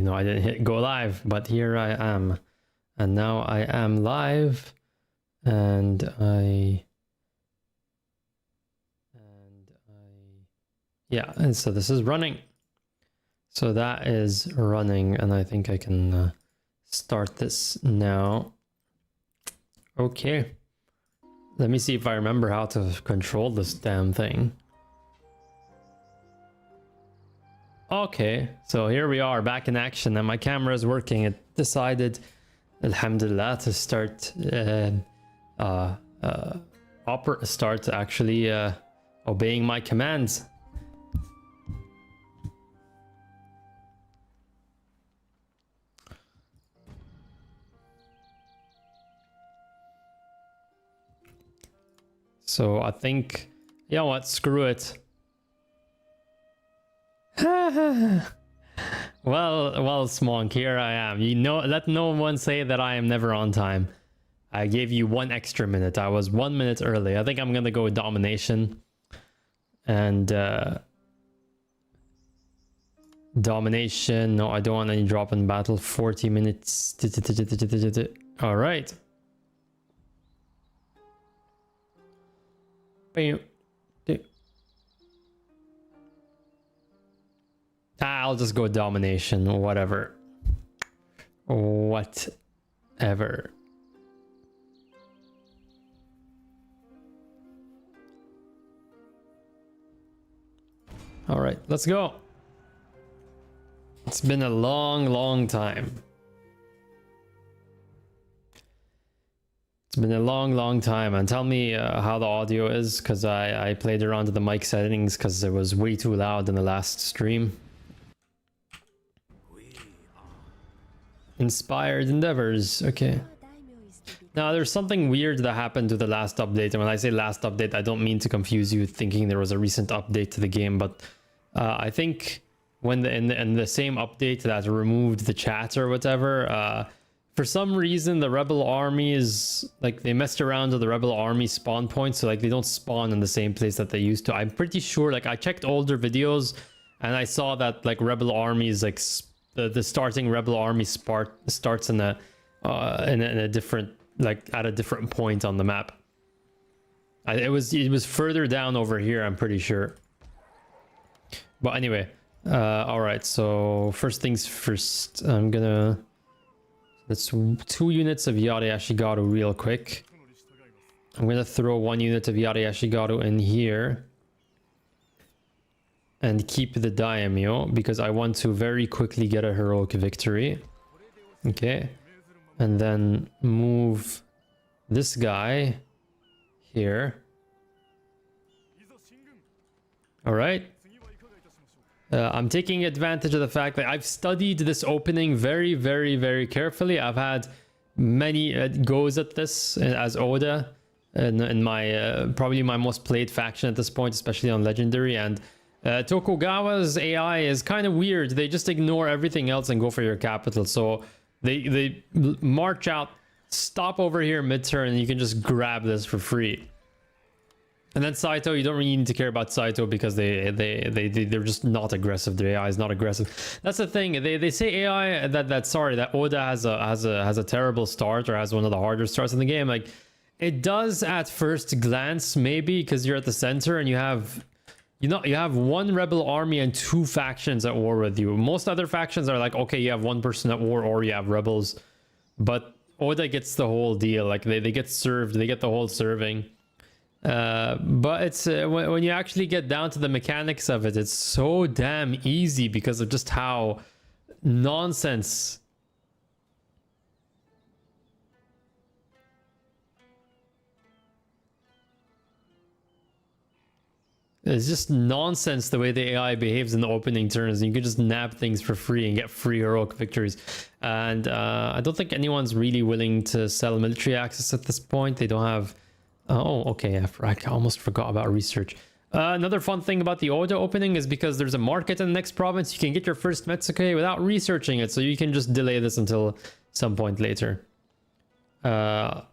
You know, I didn't hit go live, but here I am. And now I am live, and yeah, and so this is running. So that is running, and I think I can start this now. Okay. Let me see if I remember how to control this damn thing. Okay, so here we are back in action, and my camera is working. It decided, alhamdulillah, to start actually obeying my commands. So I think, you know what, screw it. well, Smonk, here I am. You know, let no one say that I am never on time. I gave you 1 extra minute. I was 1 minute early. I think I'm gonna go with domination. And domination. No, I don't want any drop in battle. 40 minutes. All right. I'll just go domination, whatever. Whatever. All right, let's go. It's been a long time. It's been a long time, and tell me how the audio is, because I played around with the mic settings because it was way too loud in the last stream. Inspired endeavors, okay. Now there's something weird that happened to the last update, and when I say last update, I don't mean to confuse you thinking there was a recent update to the game, but I think when in the same update that removed the chat or whatever, for some reason the rebel armies, like, they messed around with the rebel army spawn points, so like they don't spawn in the same place that they used to. I'm pretty sure, like, I checked older videos and I saw that like rebel armies, like the starting rebel army starts in a different, like at a different point on the map. It was further down over here, I'm pretty sure. But anyway, all right, so first things first, I'm gonna, that's 2 units of Yada Yashigaru real quick. I'm gonna throw 1 unit of Yada Yashigaru in here and keep the daimyo because I want to very quickly get a heroic victory. Okay, and then move this guy here. All right. I'm taking advantage of the fact that I've studied this opening very carefully. I've had many goes at this as Oda in my probably my most played faction at this point, especially on Legendary. And Tokugawa's AI is kind of weird. They just ignore everything else and go for your capital. So they march out, stop over here mid-turn, and you can just grab this for free. And then Saito, you don't really need to care about Saito because they're just not aggressive. Their AI is not aggressive. That's the thing. They say AI that Oda has a terrible start, or has one of the harder starts in the game. Like, it does at first glance, maybe, because you're at the center and you have 1 rebel army and 2 factions at war with you. Most other factions are like, okay, you have 1 person at war or you have rebels, but Oda gets the whole deal. Like, they get served, they get the whole serving. But it's when you actually get down to the mechanics of it, it's so damn easy because of just how nonsense it's just nonsense the way the AI behaves in the opening turns. You can just nab things for free and get free heroic victories. And I don't think anyone's really willing to sell military access at this point. They don't have. Oh, okay. I almost forgot about research. Another fun thing about the Oda opening is because there's a market in the next province, you can get your first Metsuke without researching it. So you can just delay this until some point later. I'll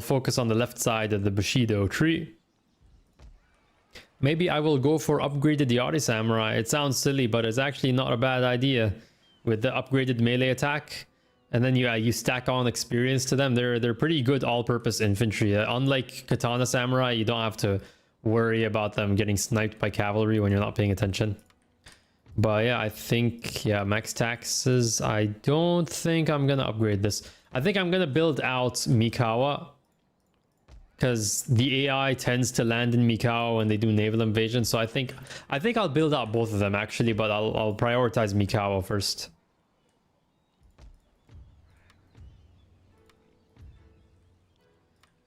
focus on the left side of the Bushido tree. Maybe I will go for upgraded Yari Samurai. It sounds silly, but it's actually not a bad idea. With the upgraded melee attack, and then you stack on experience to them. They're pretty good all-purpose infantry. Unlike Katana Samurai, you don't have to worry about them getting sniped by cavalry when you're not paying attention. But yeah, I think, yeah, max taxes. I don't think I'm gonna upgrade this. I think I'm gonna build out Mikawa, because the AI tends to land in Mikawa when they do naval invasion. So I think I'll build out both of them actually, but I'll prioritize Mikawa first.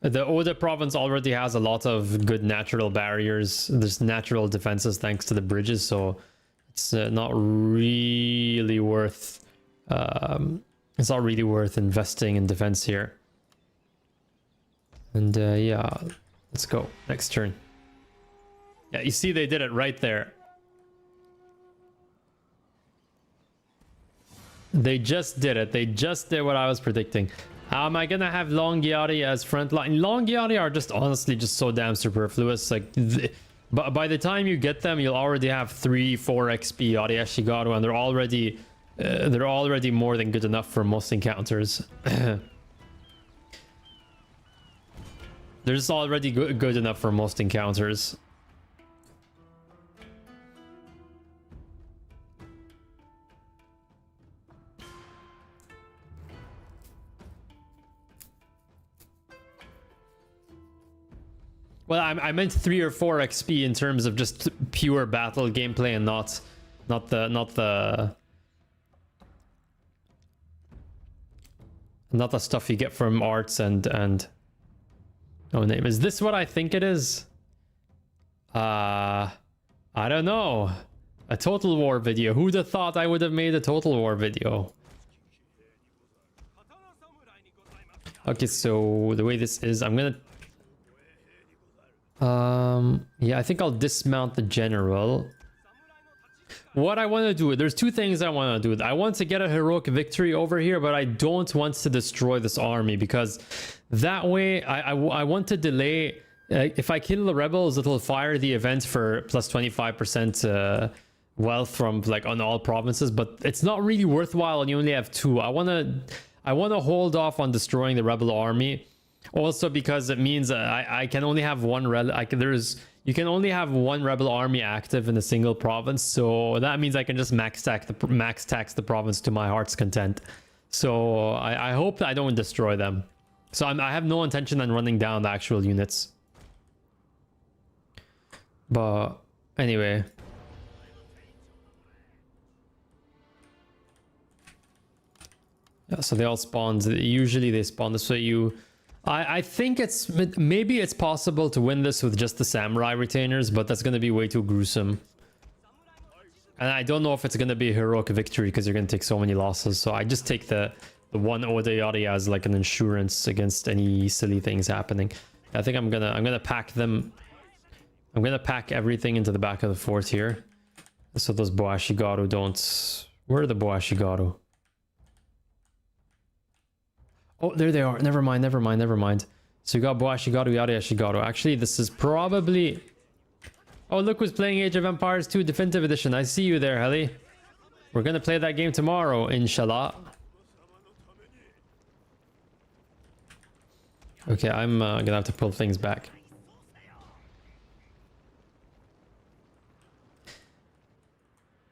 The Oda province already has a lot of good natural barriers. There's natural defenses thanks to the bridges, so it's not really worth investing in defense here. And yeah, let's go. Next turn. Yeah, you see they did it right there. They just did it. They just did what I was predicting. Am I gonna have long Yari as front line? Long Yari are just honestly just so damn superfluous. Like, but by the time you get them, you'll already have 3-4 XP Yari Ashigaru, and they're already more than good enough for most encounters. They're just already good enough for most encounters. Well, I meant 3 or 4 XP in terms of just pure battle gameplay, and not the stuff you get from arts and oh, name. Is this what I think it is? I don't know. A Total War video. Who'd have thought I would have made a Total War video? Okay, so the way this is, I'm gonna yeah, I think I'll dismount the general. What I want to do, there's 2 things I want to do. I want to get a heroic victory over here, but I don't want to destroy this army, because that way I want to delay. If I kill the rebels, it'll fire the event for plus 25% wealth from like on all provinces, but it's not really worthwhile when you only have 2. I want to hold off on destroying the rebel army. Also, because it means I can only have one you can only have one rebel army active in a single province, so that means I can just max tax the province to my heart's content. So I hope that I don't destroy them. So I have no intention on running down the actual units. But anyway. Yeah, so they all spawn. Usually they spawn this way. I think maybe it's possible to win this with just the samurai retainers, but that's going to be way too gruesome. And I don't know if it's going to be a heroic victory, because you're going to take so many losses. So I just take the one Oda Yari as like an insurance against any silly things happening. I think I'm gonna pack them. I'm gonna pack everything into the back of the fort here, so those Boashigaru don't. Where are the Boashigaru? Oh, there they are. Never mind. So you got Boashigaru, Yari Ashigaru. Actually, this is probably... Oh, look who's playing Age of Empires 2 Definitive Edition. I see you there, Heli. We're gonna play that game tomorrow, inshallah. Okay, I'm gonna have to pull things back.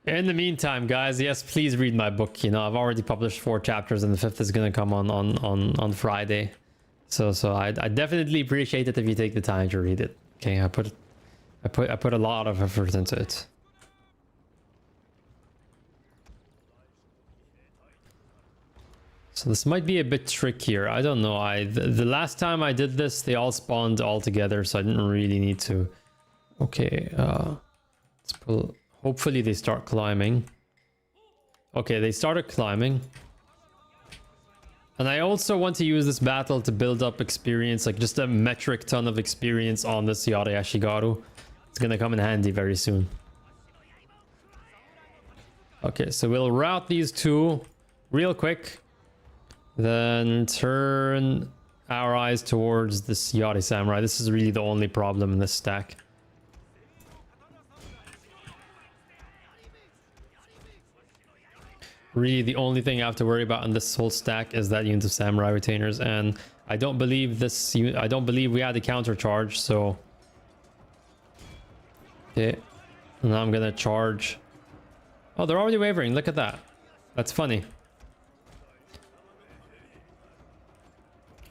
In the meantime, guys, yes, please read my book. You know, I've already published 4 chapters, and the 5th is gonna come on Friday. So I definitely appreciate it if you take the time to read it. Okay, I put a lot of effort into it. So this might be a bit trickier. I don't know. The last time I did this, they all spawned all together, so I didn't really need to. Okay, let's pull. Hopefully they start climbing. Okay, they started climbing. And I also want to use this battle to build up experience, like just a metric ton of experience on this Yari Ashigaru. It's gonna come in handy very soon. Okay, so we'll route these 2 real quick. Then turn our eyes towards this Yari Samurai. This is really the only problem in this stack. Really, the only thing I have to worry about in this whole stack is that unit of samurai retainers, and I don't believe I don't believe we had a counter charge, so okay. Now I'm gonna charge. Oh, they're already wavering. Look at that. That's funny.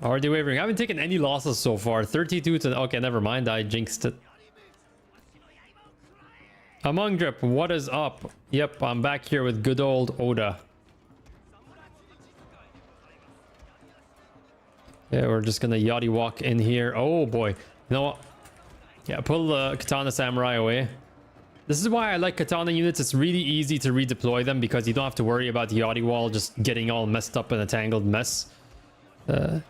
Already wavering. I haven't taken any losses so far. 32 to... Okay, never mind. I jinxed it. Among Drip, what is up? Yep, I'm back here with good old Oda. Yeah, we're just gonna yachty walk in here. Oh boy. You know what? Yeah, pull the Katana Samurai away. This is why I like Katana units. It's really easy to redeploy them because you don't have to worry about the yachty wall just getting all messed up in a tangled mess.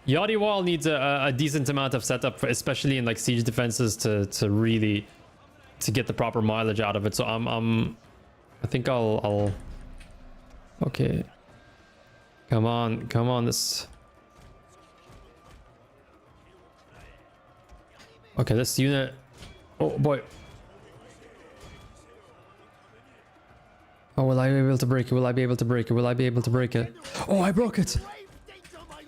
Yachty wall needs a decent amount of setup, especially in like siege defenses, to really get the proper mileage out of it. So I think I'll okay. Come on, this. Okay, this unit. Oh boy. Oh, will I be able to break it? Will I be able to break it? Will I be able to break it? Oh, I broke it.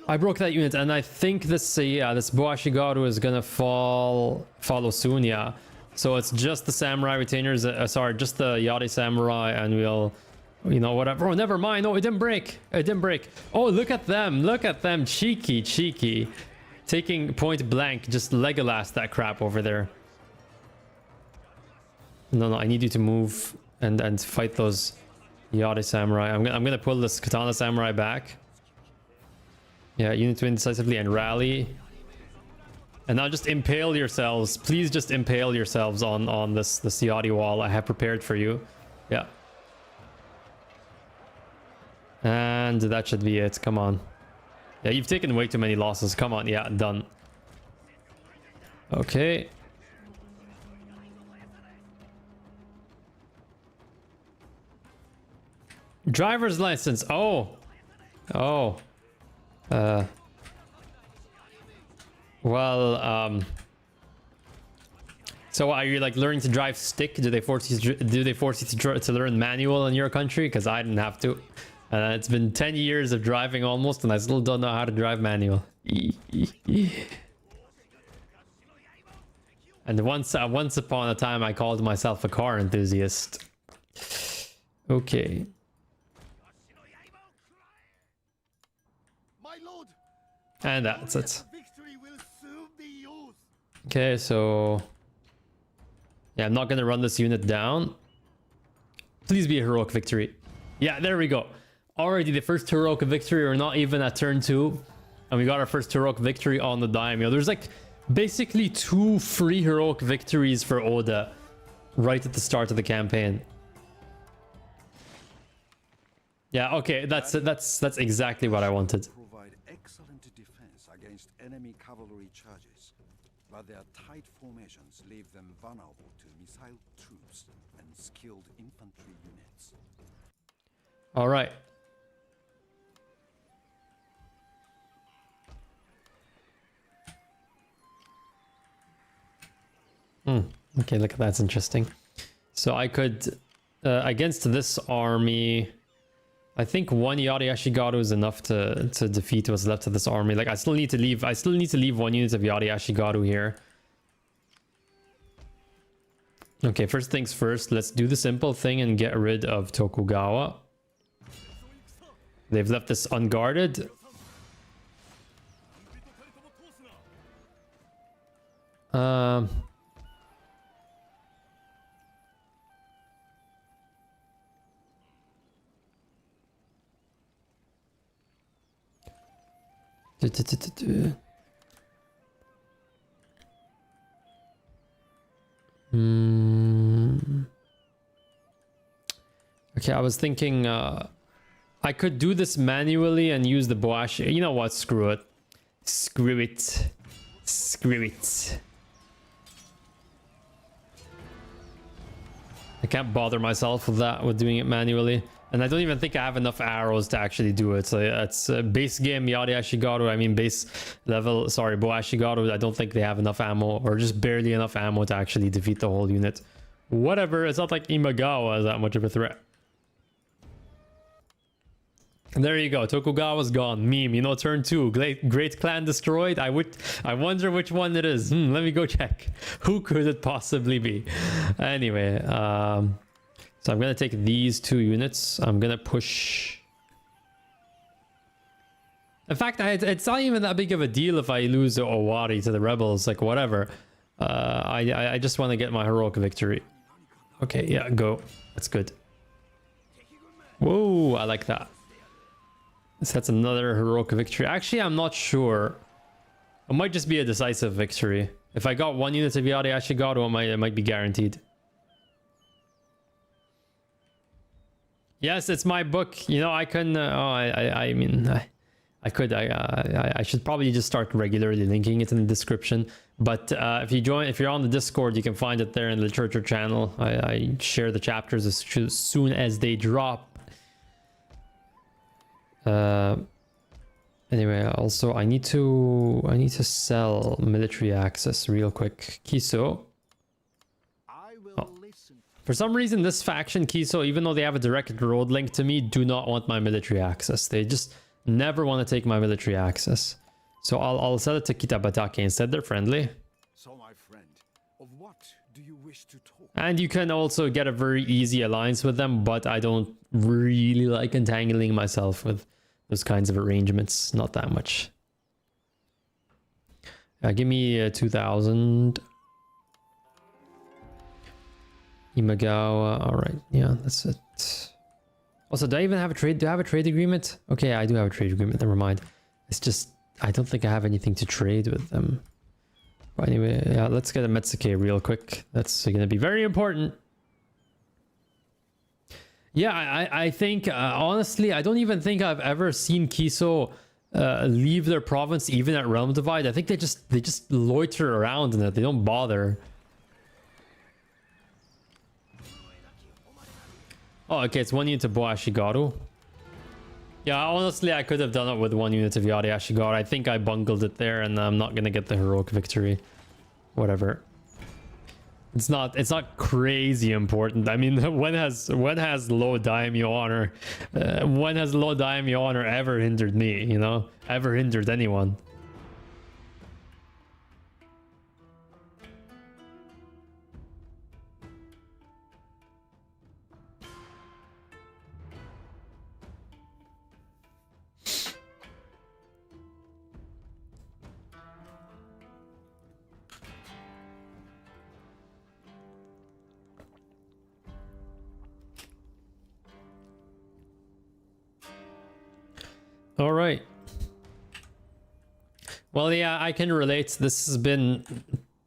I broke that unit, and I think this, yeah, this Boashigaru is gonna follow soon, yeah. So it's just the samurai retainers, sorry, just the Yachty samurai, and we'll, you know, whatever. Oh, never mind. Oh, it didn't break. It didn't break. Oh, look at them. Cheeky. Taking point blank, just Legolas that crap over there. No, I need you to move and fight those Yachty samurai. I'm gonna pull this Katana samurai back. Yeah, you need to win decisively and rally. And now just impale yourselves. Please just impale yourselves on this Yachty wall I have prepared for you. Yeah. And that should be it. Come on. Yeah, you've taken way too many losses. Come on. Yeah, done. Okay. Driver's license. Oh. Well, so are you like learning to drive stick? Do they force you to learn manual in your country? Because I didn't have to. It's been 10 years of driving almost, and I still don't know how to drive manual. And once upon a time, I called myself a car enthusiast. Okay. And that's it. Okay, so yeah, I'm not gonna run this unit down. Please be a heroic victory. Yeah, there we go. Already the first heroic victory. We're not even at turn 2, and we got our first heroic victory on the daimyo. There's like basically 2 free heroic victories for Oda right at the start of the campaign. Yeah, okay, that's exactly what I wanted. Provide excellent defense against enemy cavalry charges, but their tight formations leave them vulnerable to missile troops and skilled infantry units. All right. Okay, look at that. That's interesting. So I could, against this army, I think one Yachty Ashigaru is enough to defeat what's left of this army. Like I still need to leave one unit of Yachty Ashigaru here. Okay, first things first, let's do the simple thing and get rid of Tokugawa. They've left this unguarded. Okay, I was thinking I could do this manually and use the Boashi. You know what? Screw it. Screw it. I can't bother myself with that, with doing it manually. And I don't even think I have enough arrows to actually do it. So it's base game Yachty Ashigaru. I mean base level, sorry, Boashigaru. I don't think they have enough ammo, or just barely enough ammo to actually defeat the whole unit. Whatever, it's not like Imagawa is that much of a threat. There you go. Tokugawa's gone. Meme. You know, turn 2. Great clan destroyed. I wonder which one it is. Let me go check. Who could it possibly be? Anyway, so I'm gonna take these 2 units. I'm gonna push. In fact, it's not even that big of a deal if I lose Owari to the rebels. Like whatever. I just want to get my heroic victory. Okay, yeah, go. That's good. Whoa, I like that. So that's another heroic victory. Actually, I'm not sure. It might just be a decisive victory. If I got 1 unit of Yari Ashigaru, it might be guaranteed. Yes, it's my book. You know, I can. I mean, I should probably just start regularly linking it in the description. But if you're on the Discord, you can find it there in the literature channel. I share the chapters as soon as they drop. Anyway, also I need to sell military access real quick. Kiso. Oh. For some reason, this faction Kiso, even though they have a direct road link to me, do not want my military access. They just never want to take my military access. So I'll sell it to Kitabatake instead. They're friendly. So my friend, of what do you wish to talk? And you can also get a very easy alliance with them, but I don't really like entangling myself with those kinds of arrangements. Not that much. Give me 2,000. Imagawa. All right. Yeah, that's it. Also, do I even have a trade? Do I have a trade agreement? Okay, I do have a trade agreement. Never mind. It's just I don't think I have anything to trade with them. But anyway, yeah, let's get a Metsuke real quick. That's going to be very important. Yeah, I think, honestly, I don't even think I've ever seen Kiso leave their province, even at Realm Divide. I think they just loiter around in it. They don't bother. Oh, okay, it's 1 unit of Boashigaru. Yeah, honestly, I could have done it with 1 unit of Yari Ashigaru. I think I bungled it there, and I'm not gonna get the heroic victory. Whatever. It's not crazy important. I mean, when has low daimyo honor, when has low daimyo honor ever hindered me? You know, ever hindered anyone? All right. Well, yeah, I can relate. This has been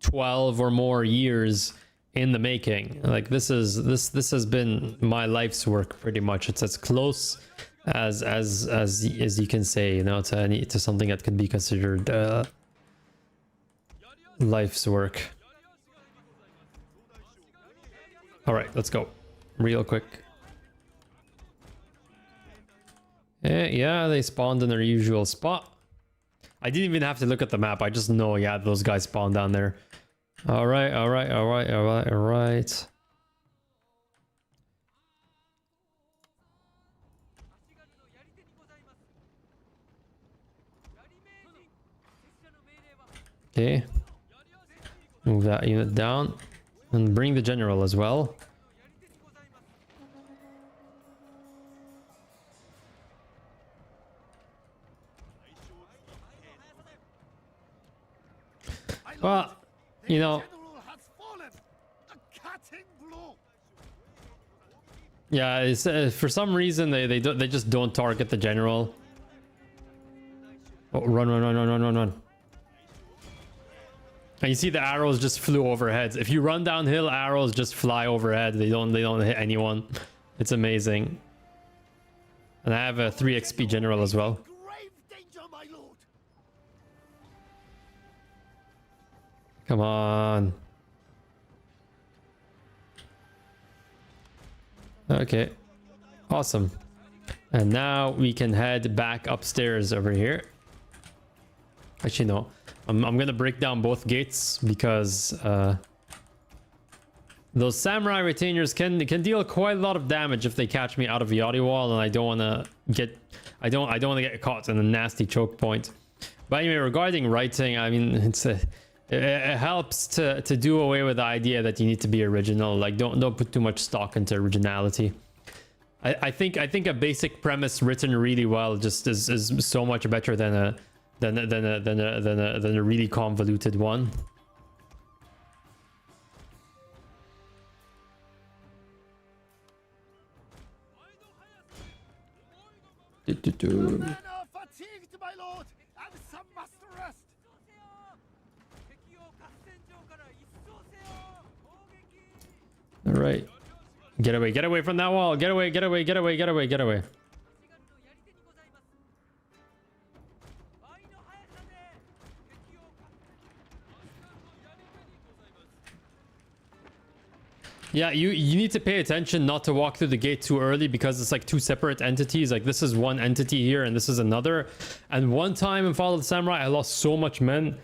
12 or more years in the making. Like this has been my life's work pretty much. It's as close as you can say, you know, to something that could be considered life's work. All right, let's go real quick. Yeah, they spawned in their usual spot. I didn't even have to look at the map. I just know, yeah, those guys spawned down there. All right, all right, all right, all right, all right. Okay. Move that unit down and bring the general as well. Well, you know, yeah, it's, for some reason they just don't target the general. Oh, run, run, run, run, run, run, run. And you see the arrows just flew overhead. If you run downhill, arrows just fly overhead. They don't hit anyone. It's amazing. And I have a 3 XP general as well. Come on. Okay. Awesome. And now we can head back upstairs over here. Actually, no. I'm gonna break down both gates because those samurai retainers can deal quite a lot of damage if they catch me out of Yari wall, and I don't I don't want to get caught in a nasty choke point. But anyway, regarding writing, I mean, it helps to do away with the idea that you need to be original. Like, don't put too much stock into originality. I think a basic premise written really well just is so much better than a really convoluted one. All right, get away from that wall. Get away. Yeah, you need to pay attention not to walk through the gate too early, because it's like two separate entities. Like, this is one entity here and this is another. And one time in Fall of the Samurai, I lost so much men.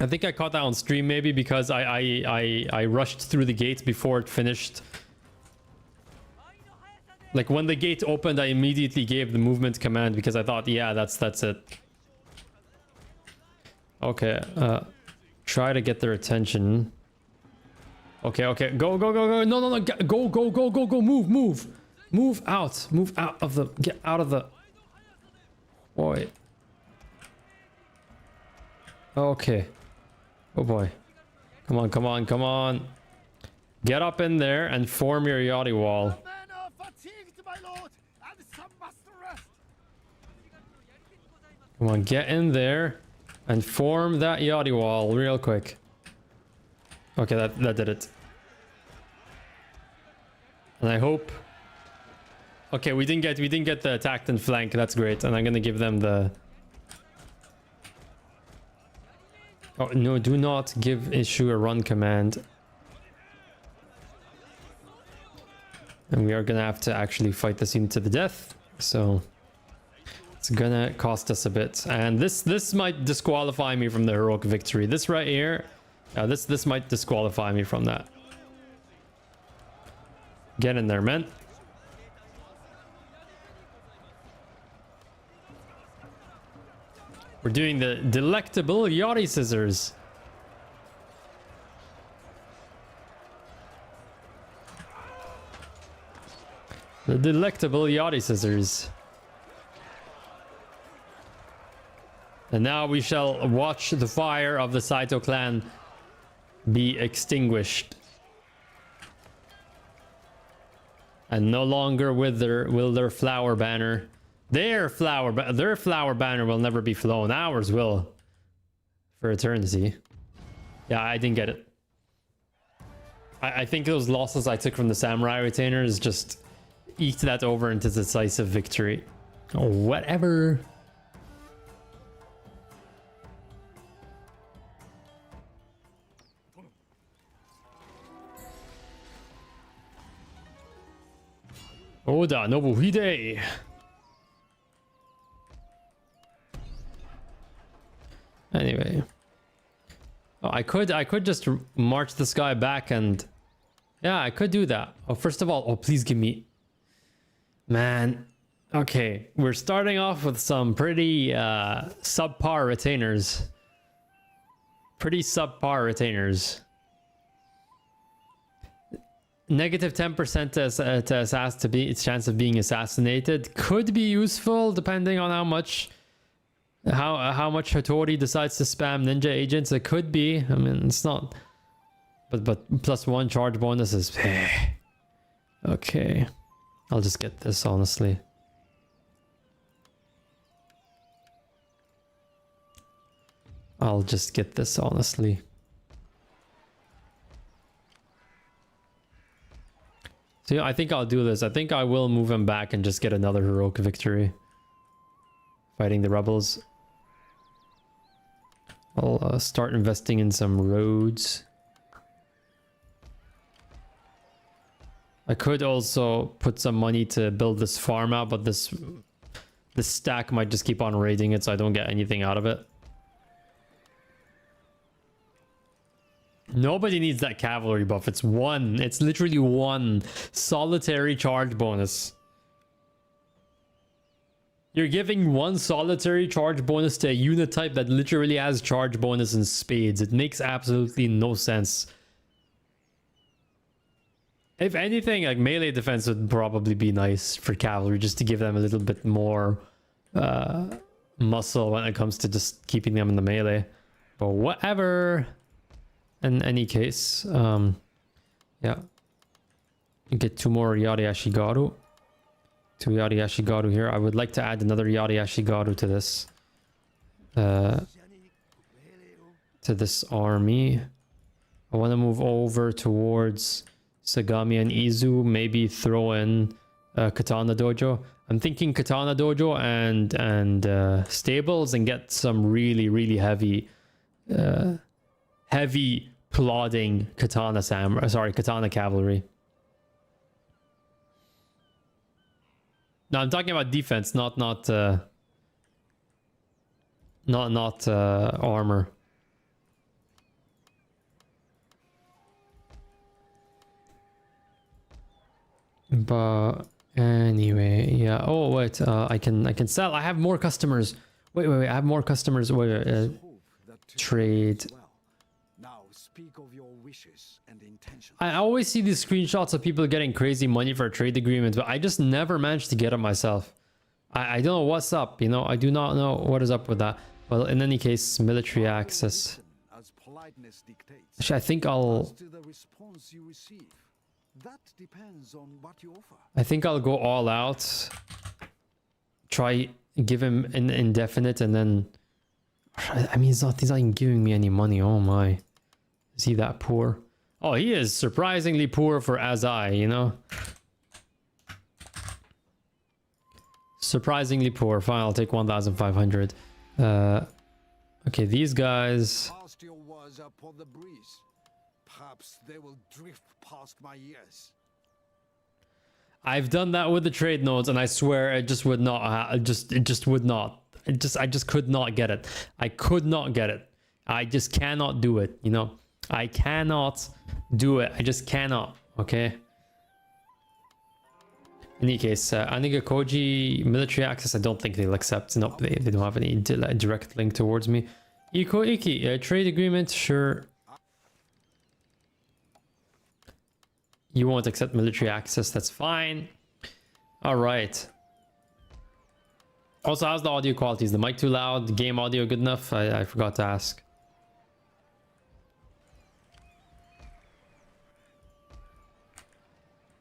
I think I caught that on stream maybe because I rushed through the gate before it finished. Like, when the gate opened, I immediately gave the movement command because I thought, yeah, that's it. Okay, try to get their attention. Okay, go, no, go, move out of the, get out of the, boy. Okay, oh boy, come on, get up in there and form your yachty wall. Come on, get in there and form that yachty wall real quick. Okay, that did it. And I hope... Okay, we didn't get the attacked and flank. That's great. And I'm gonna give them the... Oh, no, do not issue a run command. And we are gonna have to actually fight this unit to the death. So... it's gonna cost us a bit. And this might disqualify me from the heroic victory. This right here... this might disqualify me from that. Get in there, man. We're doing the delectable yachty scissors. The delectable yachty scissors. And now we shall watch the fire of the Saito clan be extinguished. And no longer will their flower banner. Their flower banner will never be flown. Ours will. For eternity. Yeah, I didn't get it. I think those losses I took from the samurai retainers just eked that over into decisive victory. Oh, whatever. Oda Nobuhide. Anyway. Oh, I could just march this guy back and... yeah, I could do that. Oh, first of all, oh, please give me... man. Okay, we're starting off with some pretty subpar retainers. Pretty subpar retainers. Negative 10% to be its chance of being assassinated could be useful depending on how much Hattori decides to spam ninja agents. It could be. I mean, it's not, but +1 charge bonus is okay. I'll just get this, honestly. I'll just get this, honestly. So yeah, I think I'll do this. I think I will move him back and just get another heroic victory. Fighting the rebels. I'll start investing in some roads. I could also put some money to build this farm out, but this stack might just keep on raiding it, so I don't get anything out of it. Nobody needs that cavalry buff. It's one. It's literally one solitary charge bonus. You're giving one solitary charge bonus to a unit type that literally has charge bonus in spades. It makes absolutely no sense. If anything, like melee defense would probably be nice for cavalry, just to give them a little bit more muscle when it comes to just keeping them in the melee. But whatever. In any case, yeah. You get 2 more Yari Ashigaru. 2 Yari Ashigaru here. I would like to add another Yari Ashigaru to this. To this army. I want to move over towards Sagami and Izu. Maybe throw in Katana Dojo. I'm thinking Katana Dojo and stables, and get some really heavy heavy plodding katana katana cavalry. No, I'm talking about defense, not armor. But anyway, yeah. Oh wait, I can sell. I have more customers. Wait. I have more customers. Wait, trade. Now speak of your wishes and intentions. I always see these screenshots of people getting crazy money for a trade agreement, but I just never managed to get it myself. I don't know what's up, you know. I do not know what is up with that. Well, in any case, military access. As politeness dictates. Actually, I think I'll. As to the response you receive, that depends on what you offer. I think I'll go all out. Try give him an indefinite, and then. I mean, he's not even giving me any money. Oh my. Is he that poor? Oh, he is surprisingly poor for Azai, you know? Surprisingly poor. Fine, I'll take 1,500. Okay, these guys... Cast your words upon the breeze. Perhaps they will drift past my ears. I've done that with the trade nodes, and I swear it just would not... I just could not get it. I could not get it. I just cannot do it, you know? I cannot do it. I just cannot, okay? In any case, Aniga Koji military access, I don't think they'll accept. Nope, they don't have any direct link towards me. Iko Iki, trade agreement, sure. You won't accept military access, that's fine. All right. Also, how's the audio quality? Is the mic too loud? The game audio good enough? I forgot to ask.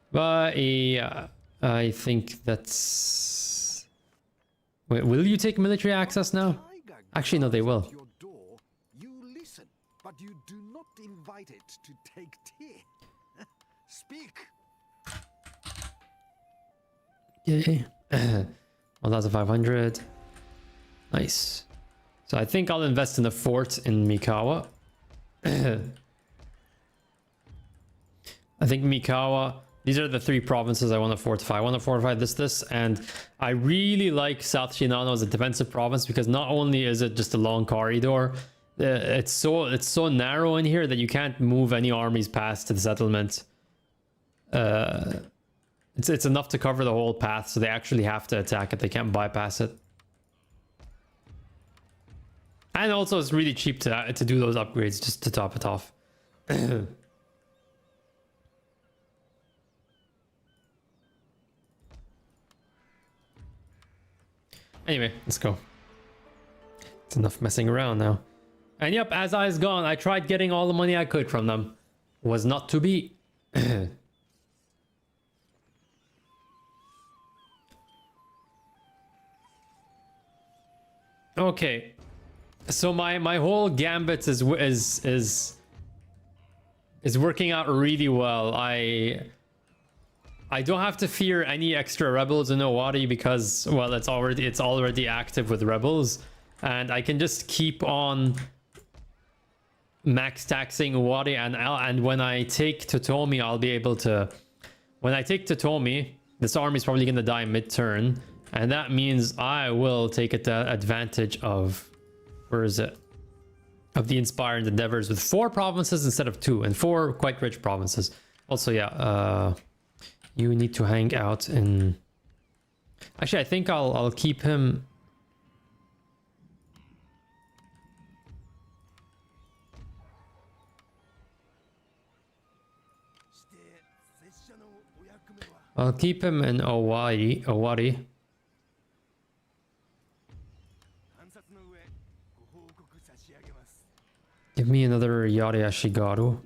But yeah, I think that's... Wait, will you take military access now? Actually, no, they will. You listen, but you do not invite it to take tea. Speak. Yay. 1,500. Nice. So I think I'll invest in a fort in Mikawa. I think Mikawa... These are the 3 provinces I want to fortify. I want to fortify this, and I really like South Shinano as a defensive province, because not only is it just a long corridor, it's so narrow in here that you can't move any armies past to the settlement. It's enough to cover the whole path, so they actually have to attack it. They can't bypass it. And also, it's really cheap to do those upgrades just to top it off. Anyway, let's go. It's enough messing around now. And yep, Azai is gone. I tried getting all the money I could from them. Was not to be. Okay. So my whole gambit is working out really well. I don't have to fear any extra rebels in Owari because, well, it's already active with rebels, and I can just keep on max taxing Owari, and when I take Totomi, I'll be able to... When I take Totomi, this army is probably going to die mid-turn, and that means I will take advantage of... Where is it? Of the Inspired Endeavors with 4 provinces instead of 2, and 4 quite rich provinces. Also, yeah, you need to hang out in... Actually, I think I'll keep him. I'll keep him in Owari. Give me another Yari Ashigaru.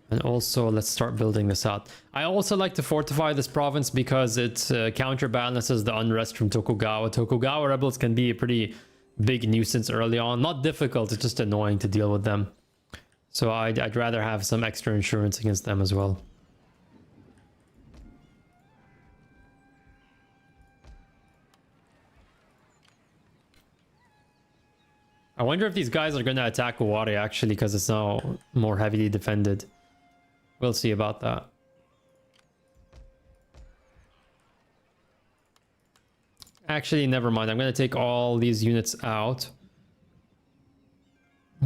And also, let's start building this out. I also like to fortify this province because it counterbalances the unrest from Tokugawa. Tokugawa rebels can be a pretty big nuisance early on. Not difficult, it's just annoying to deal with them. So I'd rather have some extra insurance against them as well. I wonder if these guys are going to attack Owari actually, because it's now more heavily defended. We'll see about that. Actually, never mind. I'm going to take all these units out. I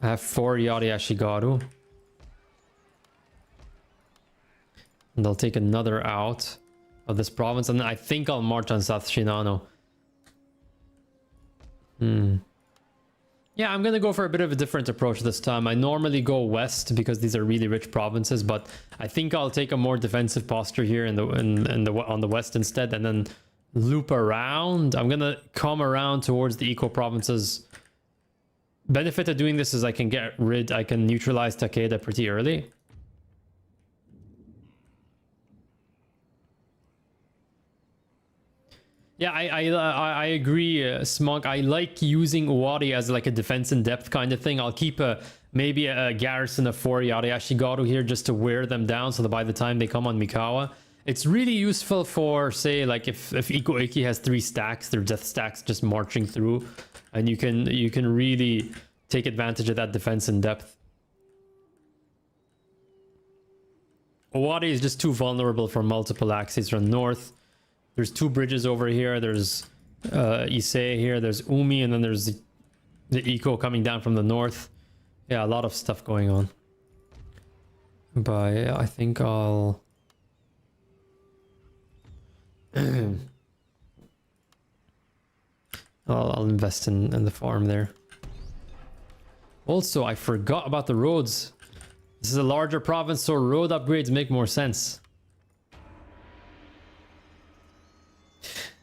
have 4 Yari Ashigaru. And I'll take another out of this province, and I think I'll march on South Shinano. Yeah, I'm gonna go for a bit of a different approach this time. I normally go west because these are really rich provinces, but I think I'll take a more defensive posture here on the west instead, and then loop around. I'm gonna come around towards the eco provinces. Benefit of doing this is I can neutralize Takeda pretty early. Yeah, I agree, Smunk. I like using Owari as like a defense in depth kind of thing. I'll keep maybe a garrison of 4 Yari Ashigaru here just to wear them down so that by the time they come on Mikawa, it's really useful for, say, like if Iko Iki has 3 stacks, their death stacks just marching through, and you can really take advantage of that defense in depth. Owari is just too vulnerable from multiple axes from north. There's 2 bridges over here. There's Issei here. There's Umi, and then there's the eco coming down from the north. Yeah, a lot of stuff going on. But yeah, I think I'll I'll invest in the farm there. Also, I forgot about the roads. This is a larger province, so road upgrades make more sense.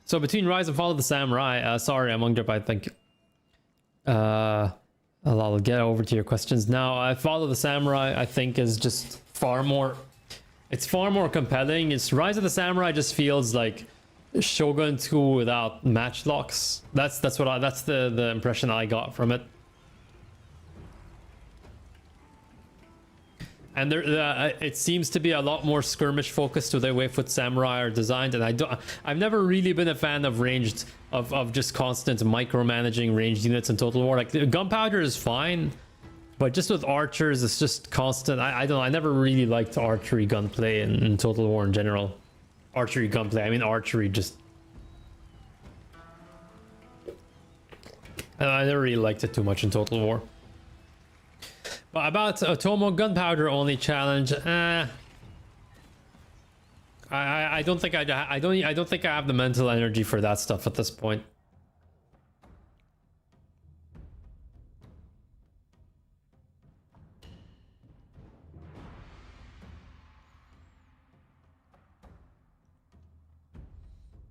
So between Rise and Fall of the Samurai, sorry, I'm Drip, I think. I'll get over to your questions now. Fall of the Samurai, I think, is just far more. It's far more compelling. It's Rise of the Samurai just feels like Shogun 2 without matchlocks. That's the impression I got from it. And it seems to be a lot more skirmish focused to the way Foot Samurai are designed, and I've never really been a fan of ranged of just constant micromanaging ranged units in Total War. Like Gunpowder is fine, but just with archers, it's just constant. I don't know. I never really liked archery gunplay in Total War in general. Archery gunplay. I mean archery just. I never really liked it too much in Total War. But about Otomo Gunpowder only challenge, I don't think I don't think I have the mental energy for that stuff at this point.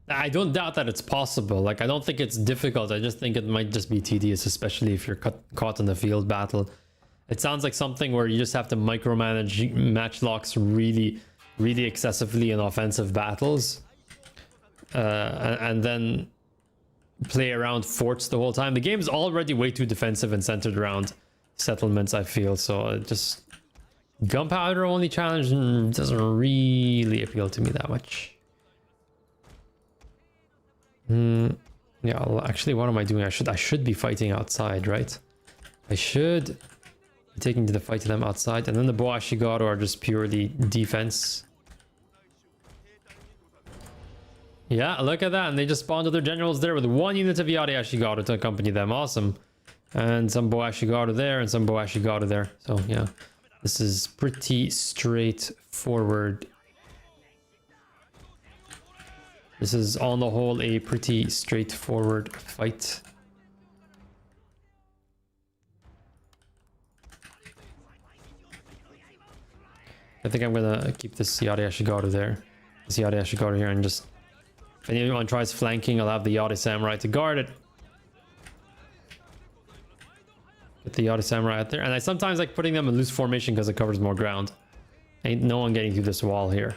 I don't doubt that it's possible. Like, I don't think it's difficult. I just think it might just be tedious, especially if you're caught in the field battle. It sounds like something where you just have to micromanage matchlocks really, really excessively in offensive battles. And then play around forts the whole time. The game's already way too defensive and centered around settlements, I feel. So it just... Gunpowder only challenge doesn't really appeal to me that much. Yeah, well, actually, what am I doing? I should be fighting outside, right? I should... taking to the fight to them outside, and then the Boashigaru are just purely defense. Yeah, look at that, and they just spawned other generals there with 1 unit of Yari Ashigaru to accompany them. Awesome. And some Boashigaru there, and some Boashigaru there. So yeah, this is pretty straightforward This is on the whole a pretty straightforward fight. I think I'm gonna keep this Yari Ashigaru there. This Yari Ashigaru here, and just if anyone tries flanking, I'll have the Yari Samurai to guard it. Get the Yari Samurai out there, and I sometimes like putting them in loose formation because it covers more ground. Ain't no one getting through this wall here.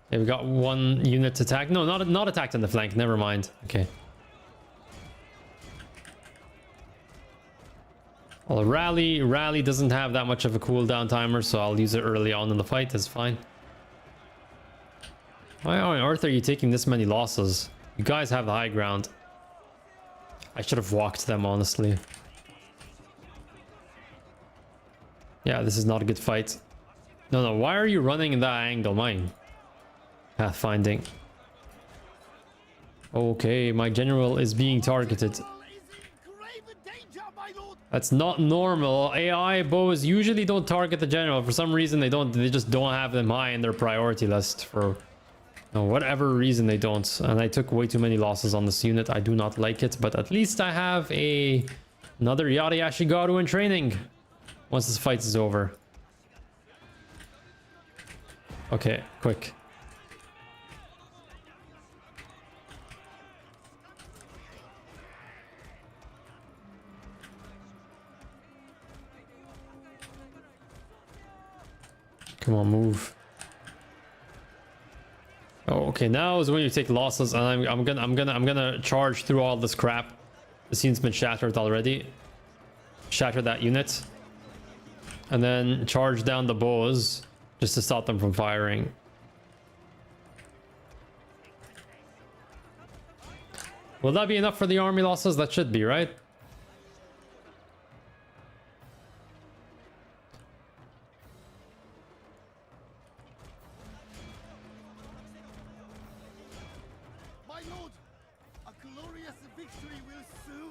Okay, we got one unit to attack. No, not attacked on the flank. Never mind. Okay. Well, rally doesn't have that much of a cooldown timer, so I'll use it early on in the fight. That's fine. Why on earth are you taking this many losses? You guys have the high ground. I should have walked them, honestly. Yeah, this is not a good fight. No, why are you running in that angle? Mine. Pathfinding. Okay, my general is being targeted. That's not normal. AI bows usually don't target the general. For some reason, they just don't have them high in their priority list. For whatever reason, they don't. And I took way too many losses on this unit. I do not like it, but at least I have another Yari Ashigaru in training once this fight is over. Okay, quick. Come on, move. Oh, okay. Now is when you take losses, and I'm gonna charge through all this crap. The scene's been shattered already. Shatter that unit, and then charge down the bows just to stop them from firing. Will that be enough for the army losses? That should be, right?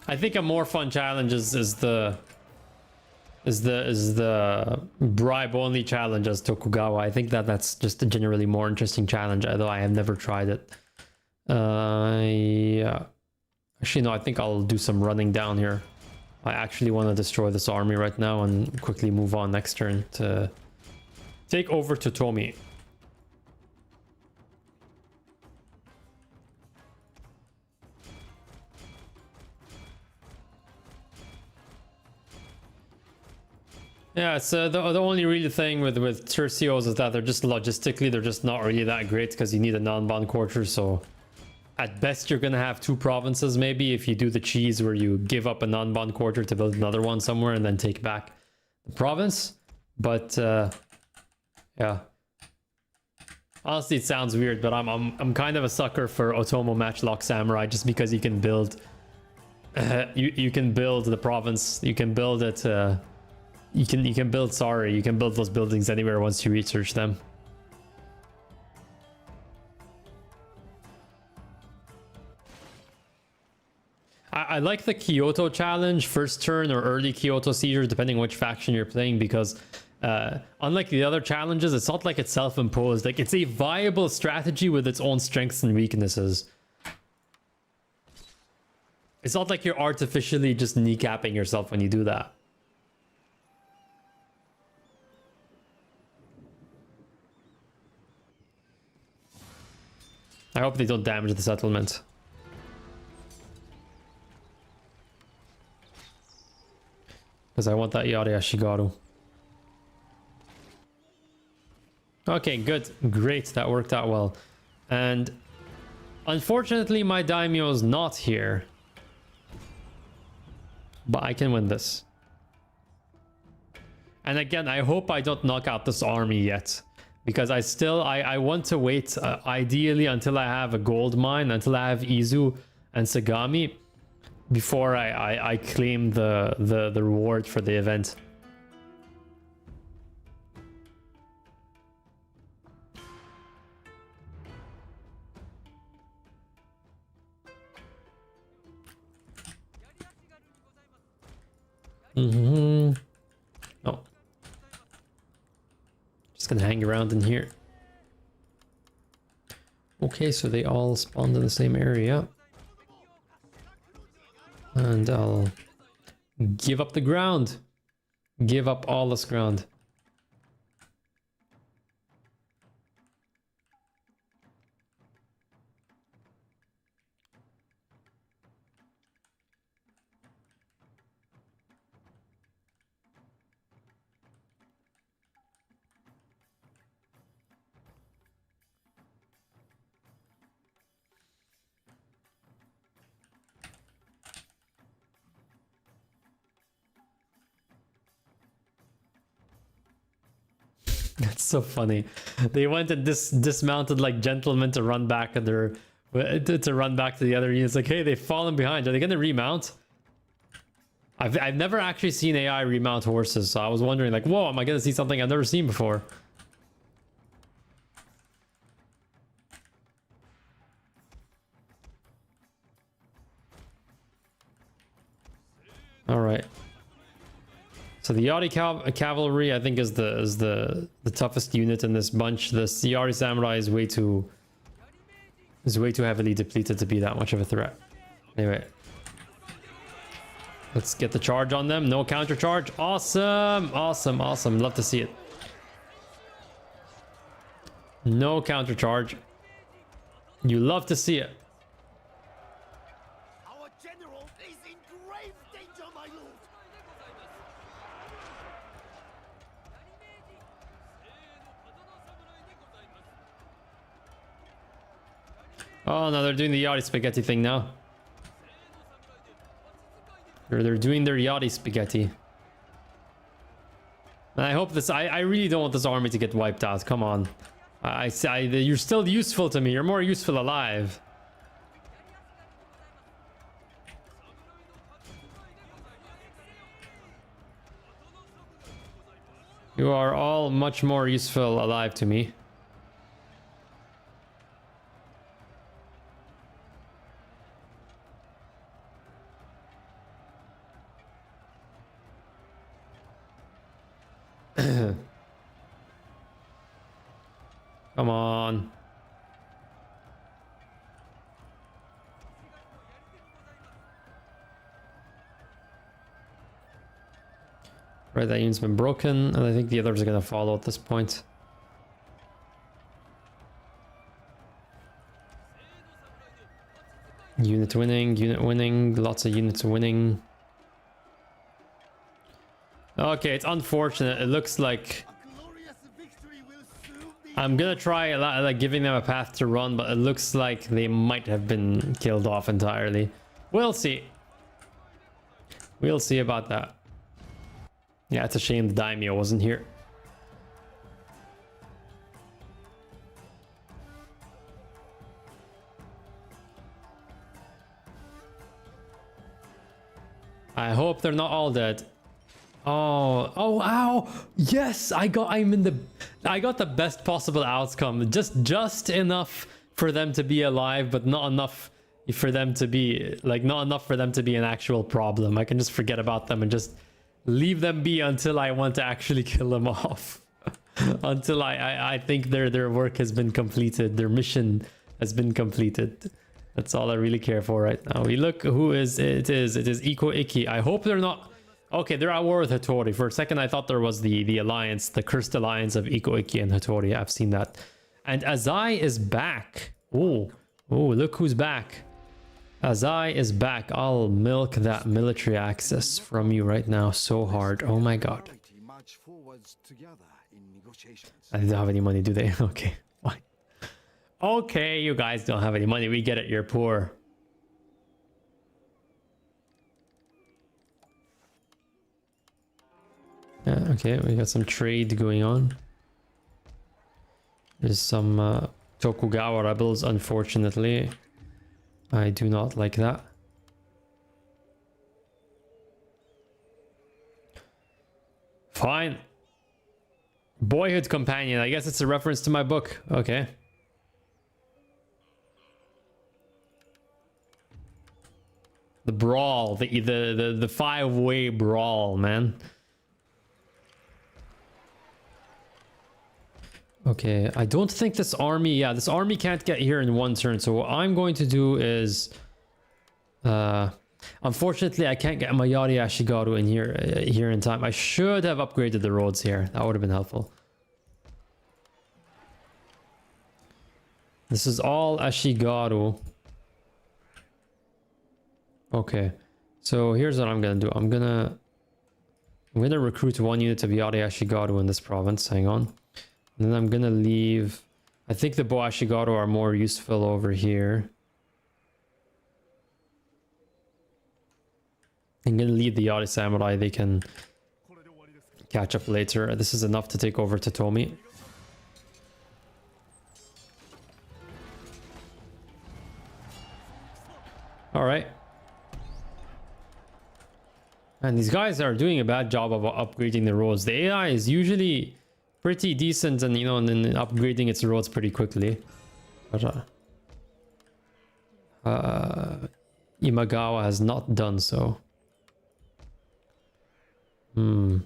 I think a more fun challenge is the bribe only challenge as Tokugawa. I think that's just a generally more interesting challenge, although I have never tried it. Yeah. Actually, no, I think I'll do some running down here. I actually want to destroy this army right now and quickly move on next turn to take over Totomi. Yeah, so the only really thing with tercios is that they're just logistically, they're just not really that great because you need a non-bond quarter. So at best, you're going to have two provinces, maybe, if you do the cheese where you give up a non-bond quarter to build another one somewhere and then take back the province. But yeah, honestly, it sounds weird, but I'm kind of a sucker for Otomo Matchlock Samurai just because you can build you can build the province, you can build it. You can build those buildings anywhere once you research them. I like the Kyoto challenge, first turn or early Kyoto seizure, depending on which faction you're playing, because unlike the other challenges, it's not like it's self-imposed. Like, it's a viable strategy with its own strengths and weaknesses. It's not like you're artificially just kneecapping yourself when you do that. I hope they don't damage the settlement. Because I want that Yari Ashigaru. Okay, good. Great. That worked out well. And unfortunately, my daimyo is not here. But I can win this. And again, I hope I don't knock out this army yet. Because I want to wait ideally until I have a gold mine, until I have Izu and Sagami, before I claim the reward for the event. No. gonna hang around in here. Okay, so they all spawned in the same area. And I'll give up the ground. Give up all this ground. That's so funny. They went and dismounted like gentlemen to run back at their to run back to the other units. Like, hey, they've fallen behind. Are they gonna remount? I've never actually seen AI remount horses, so I was wondering like, whoa, am I gonna see something I've never seen before? All right. So the Yari cavalry, I think, is the toughest unit in this bunch. The Yari samurai is way too heavily depleted to be that much of a threat. Anyway, let's get the charge on them. No counter charge. Awesome, awesome, awesome. Love to see it. No counter charge. You love to see it. Our general is in grave danger, my lord. Oh no, they're doing the Yachty spaghetti thing now. They're doing their Yachty spaghetti. And I hope this. I really don't want this army to get wiped out. Come on. You're still useful to me. You're more useful alive. You are all much more useful alive to me. Come on. Right, that unit's been broken, and I think the others are gonna follow at this point. Unit winning, lots of units winning. Okay, it's unfortunate. It looks like I'm gonna try like giving them a path to run, but it looks like they might have been killed off entirely. We'll see. We'll see about that. Yeah, it's a shame the daimyo wasn't here. I hope they're not all dead. Oh, ow. Yes, I got the best possible outcome. Just enough for them to be alive, but not enough for them to be an actual problem. I can just forget about them and just leave them be until I want to actually kill them off. Until I think their work has been completed, their mission has been completed. That's all I really care for right now. We look who is it is Iko Iki. I hope they're not. Okay, they're at war with Hattori. For a second, I thought there was the alliance, the cursed alliance of Iko Iki and Hattori. I've seen that. And Azai is back. Oh, look who's back. Azai is back. I'll milk that military access from you right now so hard. Oh my god. I don't have any money, do they? Okay, fine. Okay, you guys don't have any money. We get it, you're poor. Yeah, okay, we got some trade going on. There's some Tokugawa rebels, unfortunately. I do not like that. Fine. Boyhood companion. I guess it's a reference to my book. Okay. The brawl, the 5-way brawl, man. Okay, I don't think this army... Yeah, this army can't get here in one turn. So what I'm going to do is... unfortunately, I can't get my Yari Ashigaru in here in time. I should have upgraded the roads here. That would have been helpful. This is all Ashigaru. Okay, so here's what I'm gonna do. I'm gonna recruit 1 unit of Yari Ashigaru in this province. Hang on. And then I'm gonna leave... I think the Bo Ashigaru are more useful over here. I'm gonna leave the Yari Samurai. They can catch up later. This is enough to take over Totomi. Alright. And these guys are doing a bad job of upgrading the roads. The AI is usually pretty decent and, you know, and then upgrading its roads pretty quickly. But Imagawa has not done so. I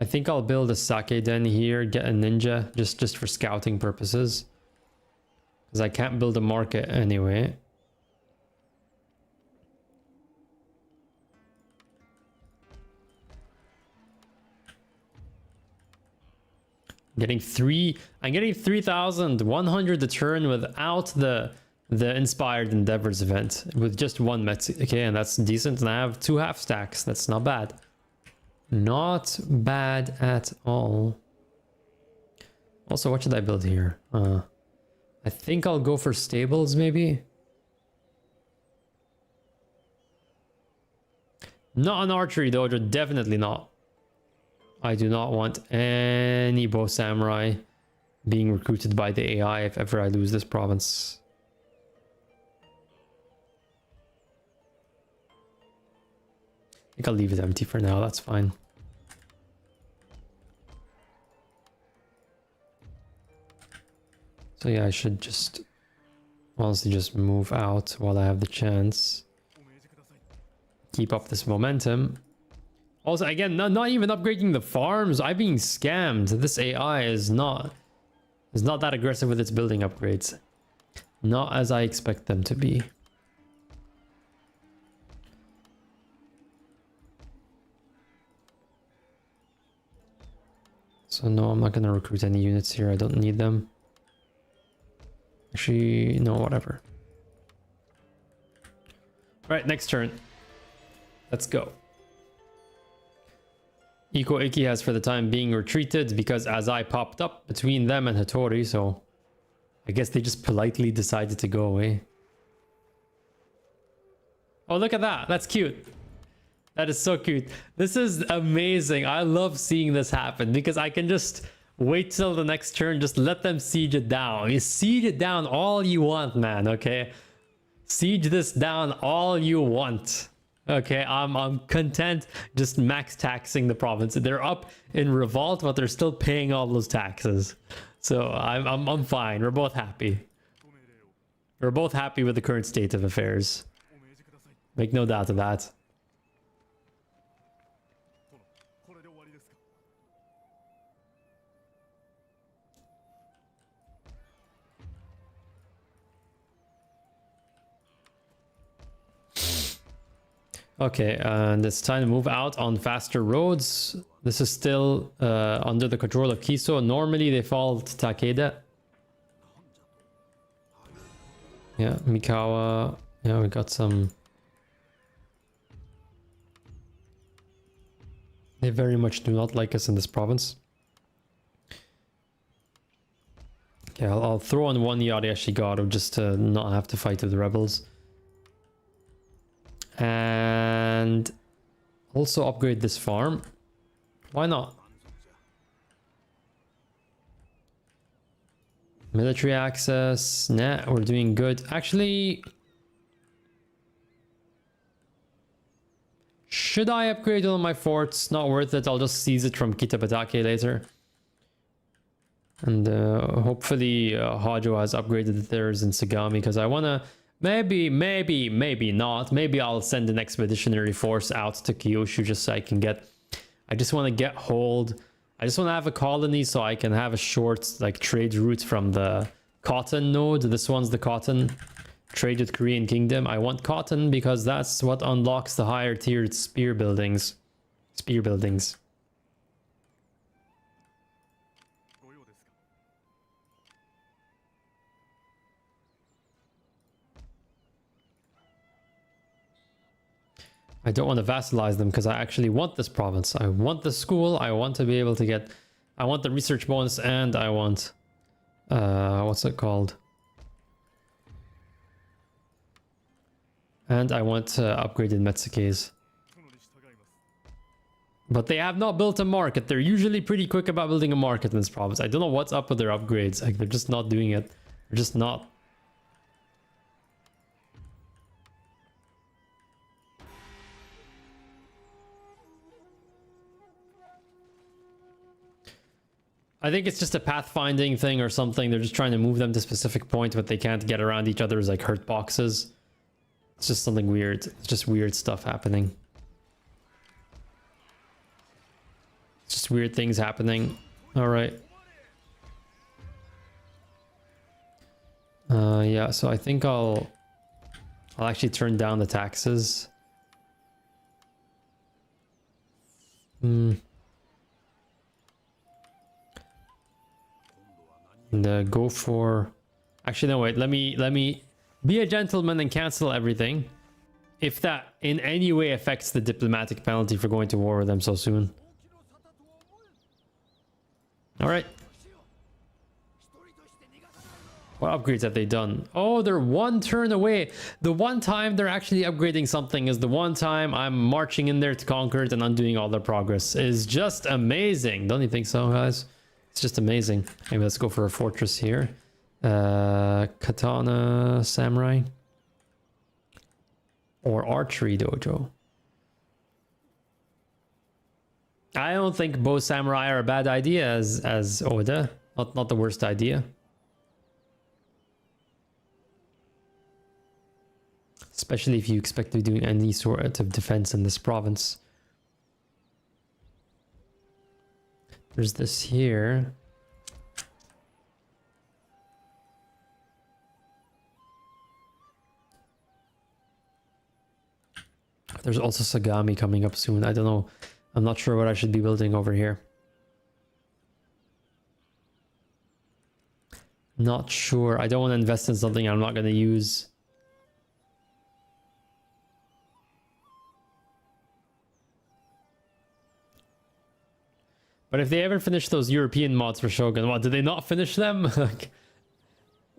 think I'll build a sake den here, get a ninja just for scouting purposes. Because I can't build a market anyway. I'm getting 3,100 a turn without the Inspired Endeavors event with just 1 Metsu. Okay, and that's decent. And I have 2 half stacks. That's not bad. Not bad at all. Also, what should I build here? I think I'll go for stables, maybe. Not an archery dojo, definitely not. I do not want any Bo Samurai being recruited by the AI if ever I lose this province. I think I'll leave it empty for now, that's fine. So yeah, I should just honestly just move out while I have the chance. Keep up this momentum. Also, again, not even upgrading the farms. I'm being scammed. This AI is not that aggressive with its building upgrades. Not as I expect them to be. So no, I'm not going to recruit any units here. I don't need them. Actually, no, whatever. Right, next turn. Let's go. Iko Iki has for the time being retreated because as I popped up between them and Hattori, so I guess they just politely decided to go away. Oh, look at that. That's cute. That is so cute. This is amazing. I love seeing this happen because I can just wait till the next turn. Just let them siege it down. You siege it down all you want, man. Okay. Siege this down all you want. Okay, I'm content just max taxing the province. They're up in revolt, but they're still paying all those taxes. So I'm fine. We're both happy. We're both happy with the current state of affairs. Make no doubt of that. Okay, and it's time to move out on faster roads. This is still under the control of Kiso. Normally they fall to Takeda. Yeah, Mikawa. Yeah, we got some. They very much do not like us in this province. Okay, I'll throw on 1 Yari Ashigaru just to not have to fight with the rebels. And also upgrade this farm. Why not? Military access. Nah, we're doing good. Actually, should I upgrade all of my forts? Not worth it. I'll just seize it from Kitabatake later. And hopefully Hajo has upgraded theirs in Sagami because I want to... Maybe not. Maybe I'll send an expeditionary force out to Kyushu just so I can get... I just want to get hold I just want to have a colony so I can have a short like trade route from the cotton node. This one's the cotton. Trade with Korean Kingdom. I want cotton because that's what unlocks the higher tiered spear buildings. Spear buildings. I don't want to vassalize them because I actually want this province. I want the school. I want to be able to get... I want the research bonus and I want... what's it called? And I want upgraded Metsukes. But they have not built a market. They're usually pretty quick about building a market in this province. I don't know what's up with their upgrades. Like, they're just not doing it. They're just not. I think it's just a pathfinding thing or something. They're just trying to move them to a specific point, but they can't get around each other's like hurt boxes. It's just something weird. It's just weird stuff happening. It's just weird things happening. All right. Yeah, so I think I'll actually turn down the taxes. And go for... Actually, no, wait. Let me be a gentleman and cancel everything. If that in any way affects the diplomatic penalty for going to war with them so soon. All right. What upgrades have they done? Oh, they're one turn away. The one time they're actually upgrading something is the one time I'm marching in there to conquer it and undoing all their progress. Is just amazing. Don't you think so, guys? It's just amazing. Maybe let's go for a fortress here. Katana Samurai. Or Archery Dojo. I don't think bow samurai are a bad idea as Oda. Not the worst idea. Especially if you expect to be doing any sort of defense in this province. There's this here. There's also Sagami coming up soon. I don't know. I'm not sure what I should be building over here. Not sure. I don't want to invest in something I'm not going to use. But if they ever finish those European mods for Shogun, what, did they not finish them? Like,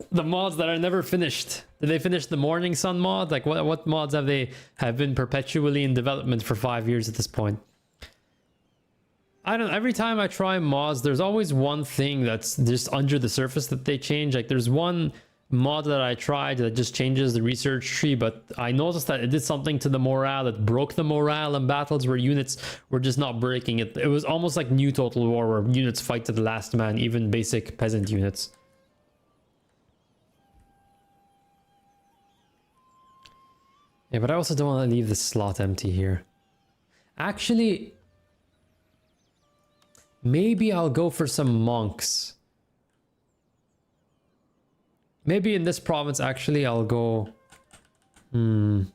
the mods that are never finished. Did they finish the Morning Sun mod? Like, what mods have been perpetually in development for 5 years at this point? I don't know. Every time I try mods, there's always one thing that's just under the surface that they change. Like, there's one mod that I tried that just changes the research tree, but I noticed that it did something to the morale. It broke the morale in battles where units were just not breaking it. It was almost like new Total War where units fight to the last man, even basic peasant units. Yeah, but I also don't want to leave this slot empty here. Actually, maybe I'll go for some monks. Maybe in this province, actually, I'll go... I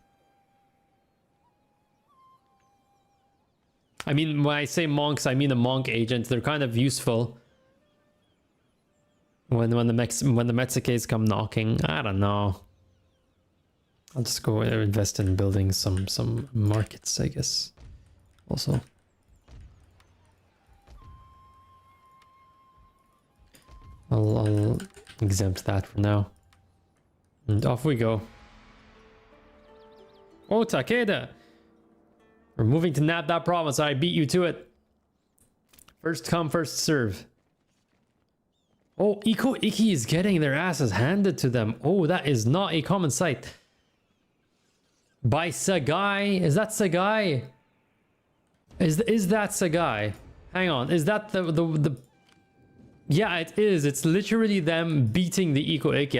mean, when I say monks, I mean a monk agent. They're kind of useful. When the Metsukes come knocking. I don't know. I'll just go invest in building some markets, I guess. Also. I'll exempt that for now. And off we go. Oh, Takeda! We're moving to nab that province. I beat you to it. First come, first serve. Oh, Iko Iki is getting their asses handed to them. Oh, that is not a common sight. By Sagai? Is that Sagai? Is that Sagai? Hang on. Is that the... Yeah, it is. It's literally them beating the Iko Iki.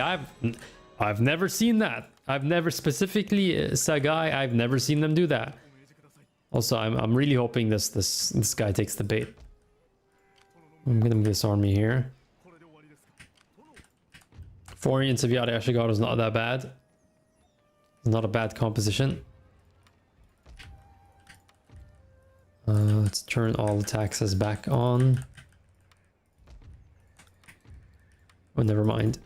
I've never seen that. I've never specifically Sagai. I've never seen them do that. Also, I'm really hoping this guy takes the bait. I'm gonna move this army here. 4 units of Yada Ashigaru is not that bad. It's not a bad composition. Let's turn all the taxes back on. Oh, never mind.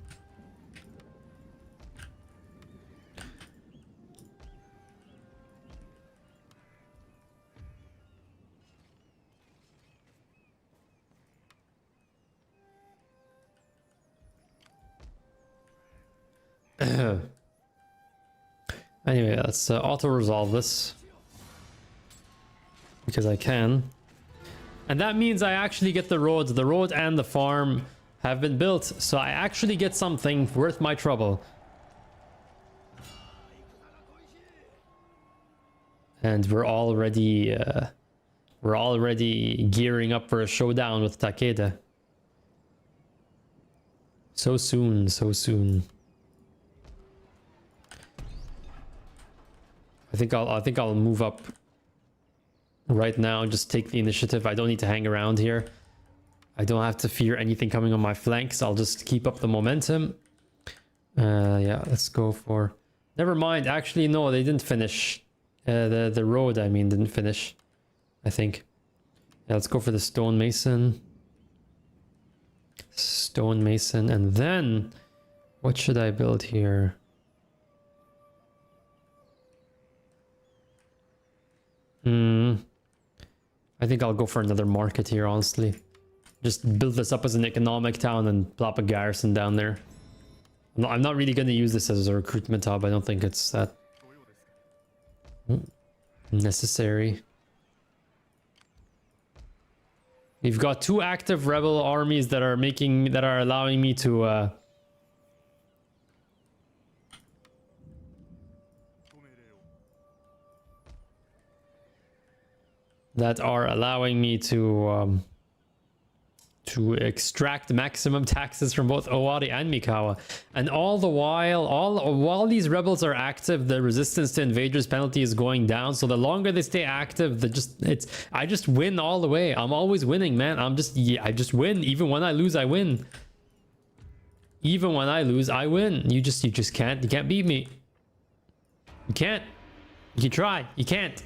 Anyway, let's auto-resolve this. Because I can. And that means I actually get the roads. The road and the farm have been built. So I actually get something worth my trouble. And we're already gearing up for a showdown with Takeda. So soon, so soon. I think I'll move up right now, just take the initiative. I don't need to hang around here. I don't have to fear anything coming on my flanks. I'll just keep up the momentum. Yeah, let's go for... Never mind. Actually, no, they didn't finish. The road, I mean, didn't finish. I think. Yeah, let's go for the stonemason. Stonemason, and then... What should I build here? I think I'll go for another market here, honestly. Just build this up as an economic town and plop a garrison down there. I'm not really going to use this as a recruitment hub. I don't think it's that necessary. We've got 2 active rebel armies that are allowing me to extract maximum taxes from both Owari and Mikawa. And all the while these rebels are active, the resistance to invaders penalty is going down. So the longer they stay active, I just win all the way. I'm always winning, man. I just win. Even when I lose, I win. Even when I lose, I win. You can't beat me. You can't. You can try. You can't.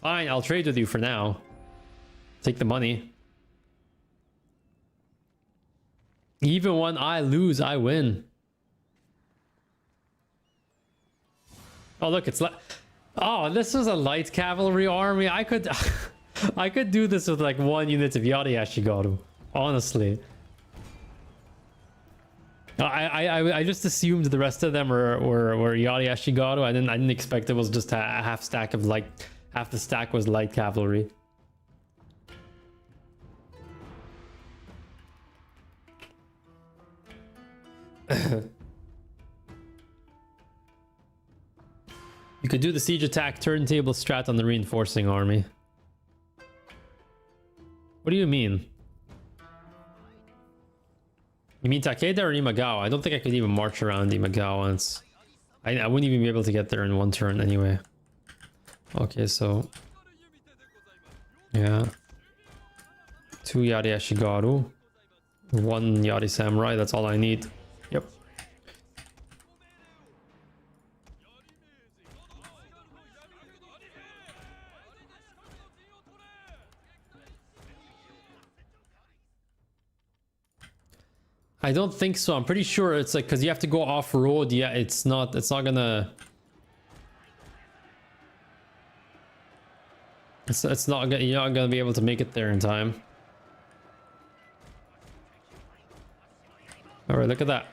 Fine, I'll trade with you for now. Take the money. Even when I lose, I win. Oh, look, it's like... Oh, this was a light cavalry army. I could... I could do this with like 1 unit of Yada Ashigaru. Honestly. I just assumed the rest of them were Yada Ashigaru. I didn't expect it was just a half stack of light... Half the stack was light cavalry. You could do the siege attack turntable strat on the reinforcing army. What do you mean? You mean Takeda or Imagawa? I don't think I could even march around Imagawa once. I wouldn't even be able to get there in 1 turn anyway. Okay, so... Yeah. 2 Yari Ashigaru. 1 Yari Samurai, that's all I need. Yep. I don't think so. I'm pretty sure it's like, because you have to go off-road. Yeah, it's not gonna... You're not gonna be able to make it there in time. All right, look at that.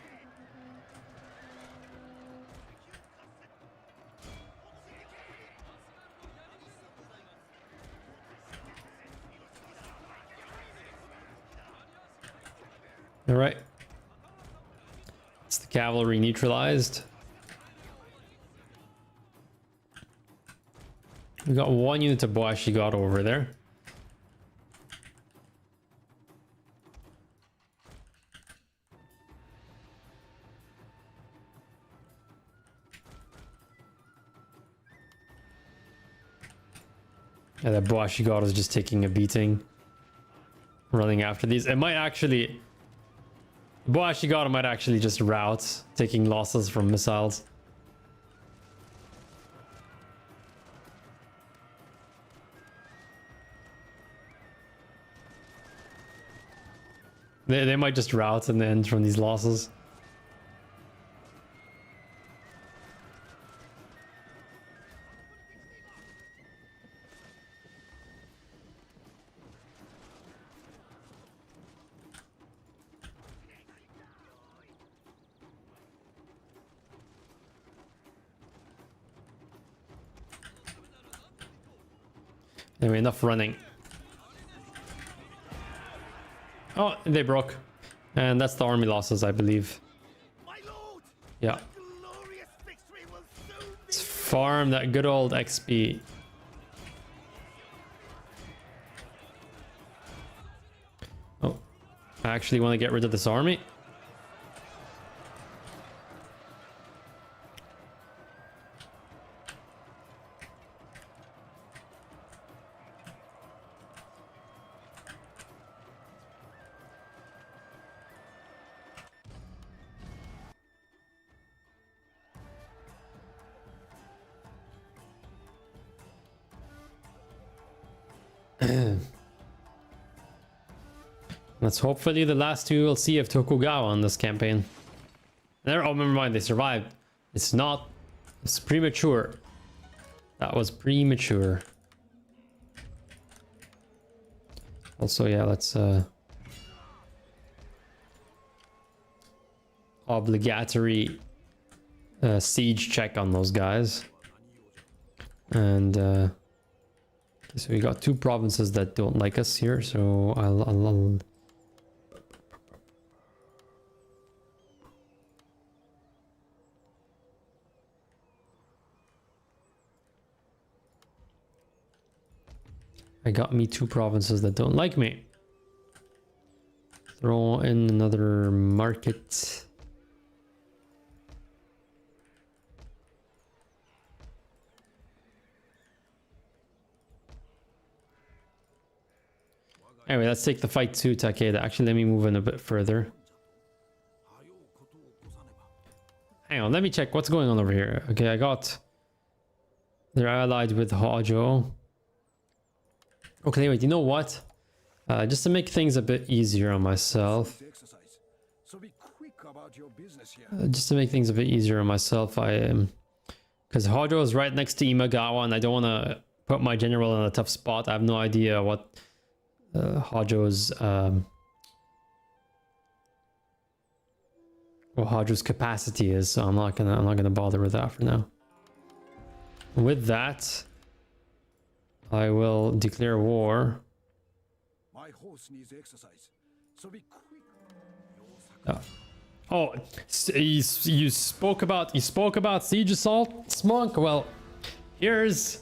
All right. It's the cavalry neutralized. We got 1 unit of Boashigato over there. Yeah, that Boashigato is just taking a beating. running after these. It might actually... Boashigata might actually just route, taking losses from missiles. They might just route in the end from these losses. Anyway, enough running. Oh, they broke. And that's the army losses, I believe. My lord, Yeah. glorious victory will soon be. Let's farm that good old XP. Oh, I actually want to get rid of this army. Let's hopefully the last two will see of Tokugawa on this campaign. There, oh, never mind, they survived. It's not. It's premature. That was premature. Also, yeah, let's obligatory siege check on those guys. And okay, so we got two provinces that don't like us here, so I'll I got me two provinces that don't like me. Throw in another market. Anyway, let's take the fight to Takeda. Actually, let me move in a bit further. Hang on, let me check what's going on over here. Okay, I got... They're allied with Hojo. Okay, wait, you know what? Just to make things a bit easier on myself. So be quick about your business here. Just to make things a bit easier on myself, I am... Because Hojo is right next to Imagawa, and I don't want to put my general in a tough spot. I have no idea what Hojo's... what Hojo's capacity is, so I'm not gonna bother with that for now. With that, I will declare war. My horse needs exercise. So be quick. Oh, you spoke about siege assault, Smunk. Well, here is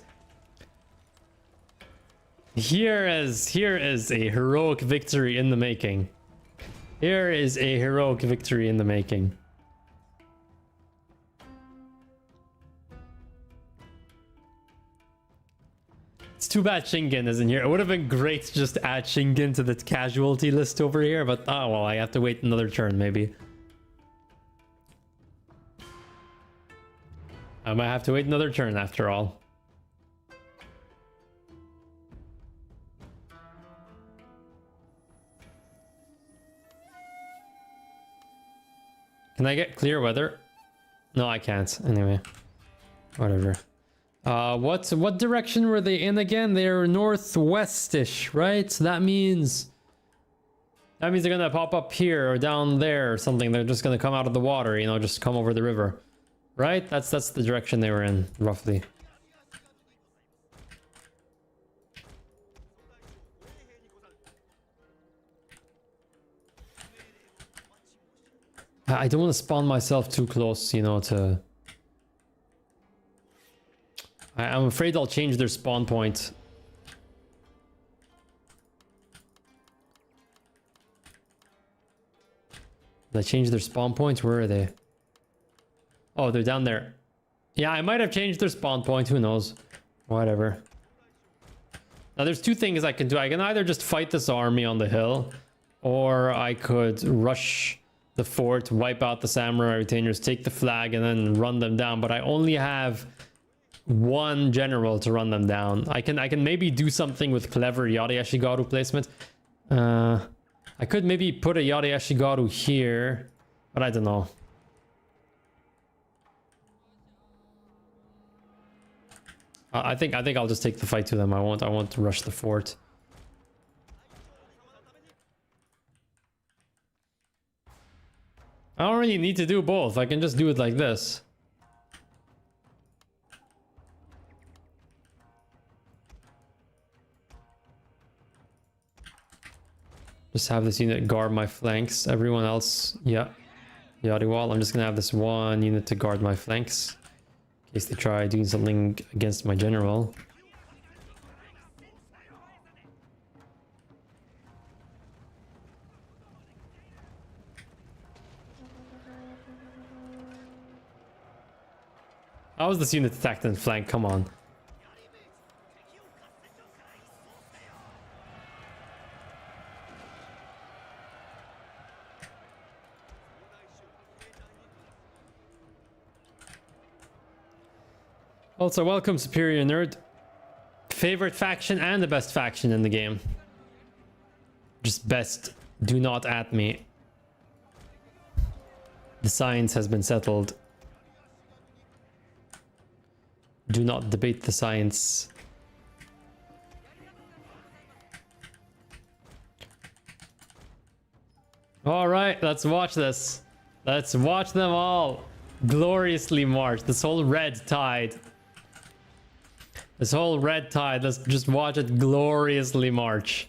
a heroic victory in the making. Here is a heroic victory in the making. It's too bad Shingen isn't here. It would have been great to just add Shingen to the casualty list over here, but oh well, I have to wait another turn maybe. I might have to wait another turn after all. Can I get clear weather? No, I can't. Anyway, whatever. What direction were they in again? They're northwestish, right? So that means they're gonna pop up here or down there or something. They're just gonna come out of the water, you know, just come over the river, right? That's the direction they were in, roughly. I don't want to spawn myself too close, you know, to... I'm afraid I'll change their spawn point. Did I change their spawn point? Where are they? Oh, they're down there. Yeah, I might have changed their spawn point. Who knows? Whatever. Now there's two things I can do. I can either just fight this army on the hill, or I could rush the fort, wipe out the samurai retainers, take the flag, and then run them down. But I only have one general to run them down. I can maybe do something with clever Yari Ashigaru placement. I could maybe put a Yari Ashigaru here, but I don't know. I think I'll just take the fight to them. I want to rush the fort. I don't really need to do both. I can just do it like this. Just have this unit guard my flanks. Everyone else, yeah. Yadi wall. I'm just gonna have this one unit to guard my flanks. In case they try doing something against my general. How was this unit attacked in flank? Come on. Also, welcome, Superior Nerd. Favorite faction and the best faction in the game. Just best. Do not at me. The science has been settled. Do not debate the science. All right, let's watch this. Let's watch them all gloriously march. This whole red tide. This whole red tide. Let's just watch it gloriously march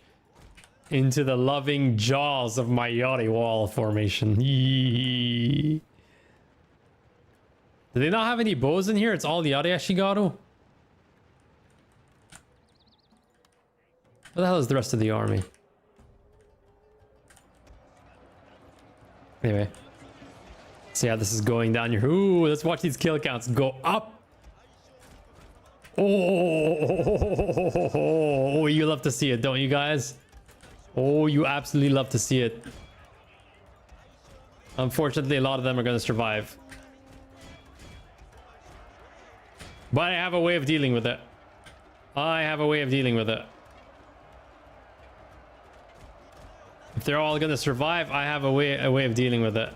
into the loving jaws of my Yari wall formation. Yee. Do they not have any bows in here? It's all the Yari Ashigaru? Where the hell is the rest of the army? Anyway. See how this is going down here. Ooh, let's watch these kill counts go up. Oh, you love to see it, don't you guys? Oh, you absolutely love to see it. Unfortunately, a lot of them are going to survive. But I have a way of dealing with it. I have a way of dealing with it. If they're all going to survive, I have a way of dealing with it.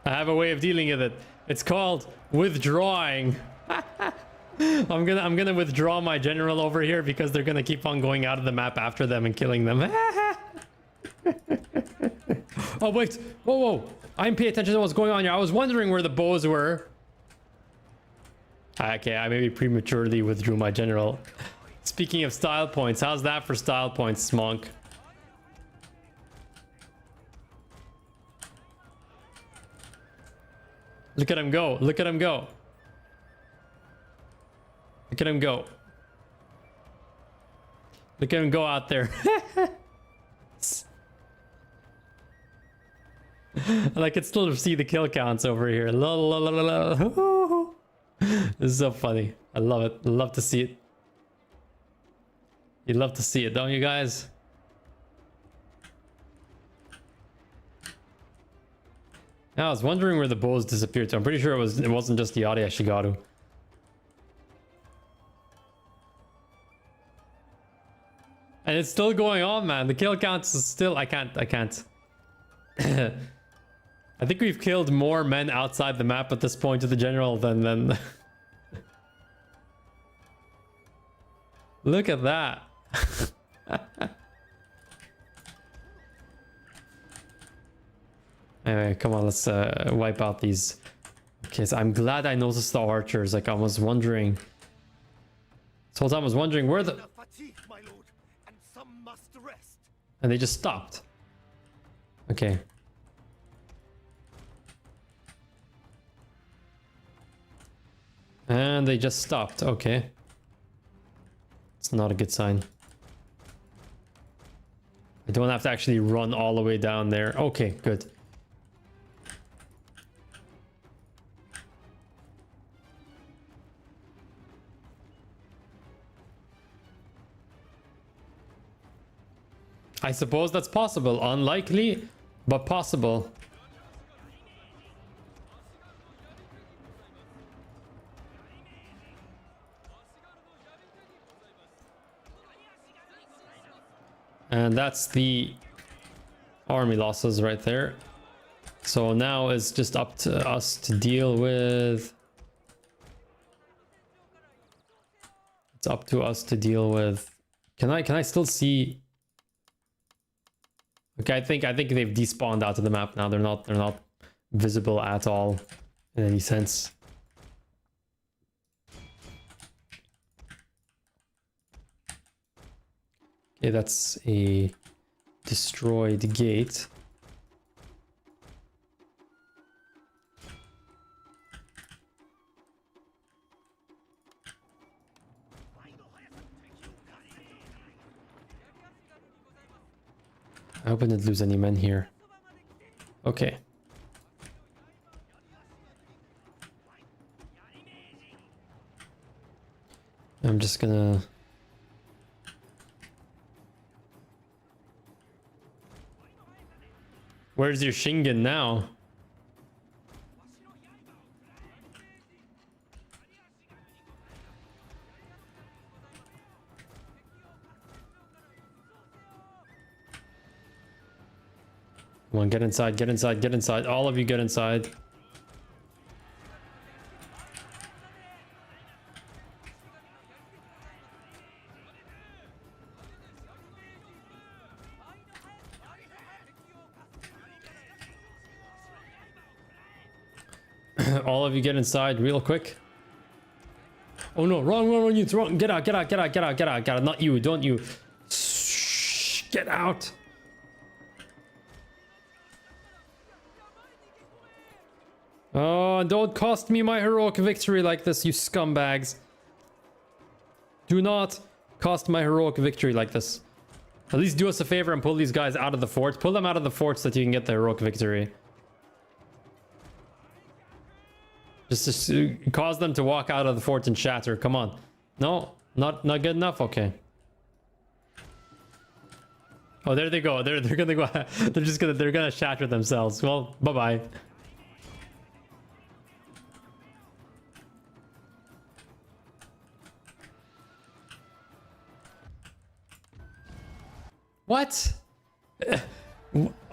I have a way of dealing with it. It's called withdrawing. I'm gonna withdraw my general over here because they're gonna keep on going out of the map after them and killing them. Oh wait, whoa! I didn't pay attention to what's going on here. I was wondering where the bows were. Okay, I maybe prematurely withdrew my general. Speaking of style points, how's that for style points, Smonk? Look at him go. Look at him go. Look at him go. Look at him go out there. And I can still see the kill counts over here. This is so funny. I love it. I love to see it. You love to see it, don't you guys? I was wondering where the bows disappeared to. I'm pretty sure it wasn't just the Yari Ashigaru. And it's still going on, man. The kill counts is still... I can't. I think we've killed more men outside the map at this point to the general than... Look at that. Anyway, come on, let's wipe out these. Okay, so I'm glad I noticed the archers. Like, I was wondering. This whole time I was wondering where the... Fatigue, my lord, and some must rest. And they just stopped. Okay. And they just stopped. Okay. It's not a good sign. I don't have to actually run all the way down there. Okay, good. I suppose that's possible. Unlikely, but possible. And that's the army losses right there. So now it's just up to us to deal with... It's up to us to deal with... Can I still see... Okay, I think they've despawned out of the map now. They're not visible at all in any sense. Okay, that's a destroyed gate. I hope I didn't lose any men here. Okay. I'm just gonna... Where's your Shingen now? Come on, get inside, get inside, get inside. All of you get inside. All of you get inside real quick. Oh no, wrong units, wrong. Get out, get out, get out, get out, get out, get out. Not you, don't you. Shh, get out. Oh, don't cost me my heroic victory like this, you scumbags. Do not cost my heroic victory like this. At least do us a favor and pull these guys out of the fort. Pull them out of the fort so that you can get the heroic victory. Just cause them to walk out of the fort and shatter. Come on. No, not good enough. Okay. Oh, there they go. They're gonna go. They're gonna shatter themselves. Well, bye bye. What?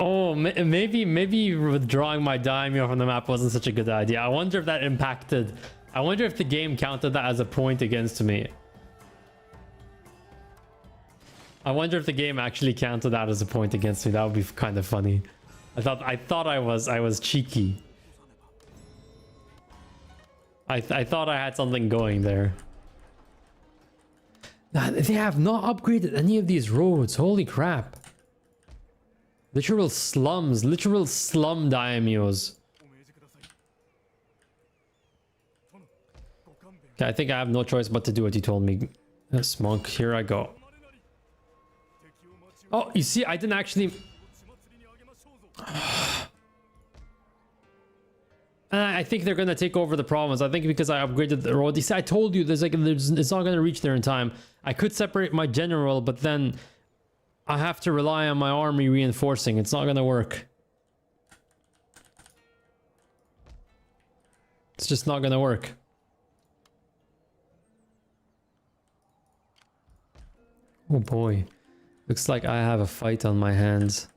Oh, maybe withdrawing my daimyo from the map wasn't such a good idea. I wonder if that impacted... I wonder if the game counted that as a point against me. I wonder if the game actually counted that as a point against me. That would be kind of funny. I thought I was cheeky. I thought I had something going there. They have not upgraded any of these roads. Holy crap. Literal slums, literal slum daimyos. Okay, I think I have no choice but to do what you told me. Monk, here I go. Oh, you see, I didn't actually... I think they're gonna take over the province. I think because I upgraded the road. You see, I told you it's not gonna reach there in time. I could separate my general, but then I have to rely on my army reinforcing. It's not gonna work. It's just not gonna work. Oh boy. Looks like I have a fight on my hands.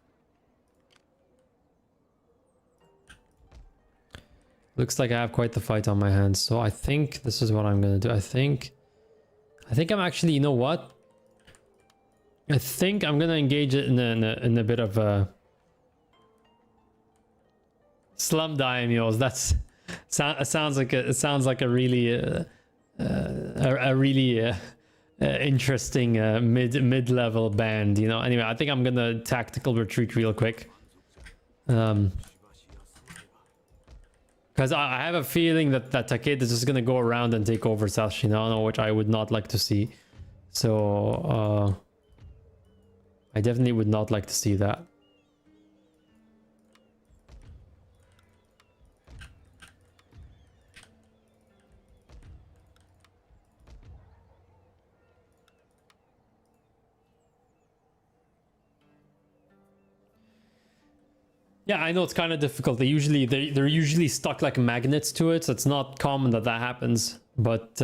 Looks like I have quite the fight on my hands. So I think this is what I'm gonna do. I think I'm actually, you know what? I think I'm gonna engage it in a bit of a slum daimyos. That's sounds like a really interesting mid-level band. You know. Anyway, I think I'm gonna tactical retreat real quick. Because I have a feeling that Takeda is just gonna go around and take over South Shinano, which I would not like to see. So I definitely would not like to see that. Yeah, I know it's kind of difficult. They're usually stuck like magnets to it. So it's not common that that happens. But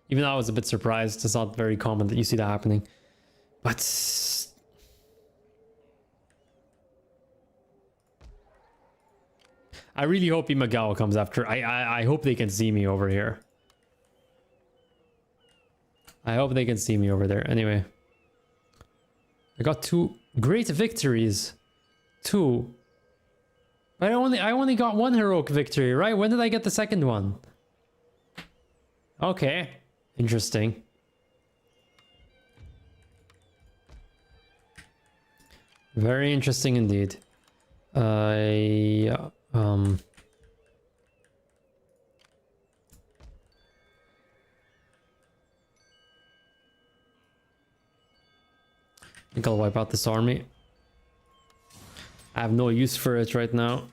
even I was a bit surprised. It's not very common that you see that happening. But I really hope Imagawa comes after. I hope they can see me over here. I hope they can see me over there. Anyway, I got 2 great victories. 2. But I only got 1 heroic victory, right? When did I get the second one? Okay, interesting. Very interesting indeed. Yeah. I think I'll wipe out this army. I have no use for it right now.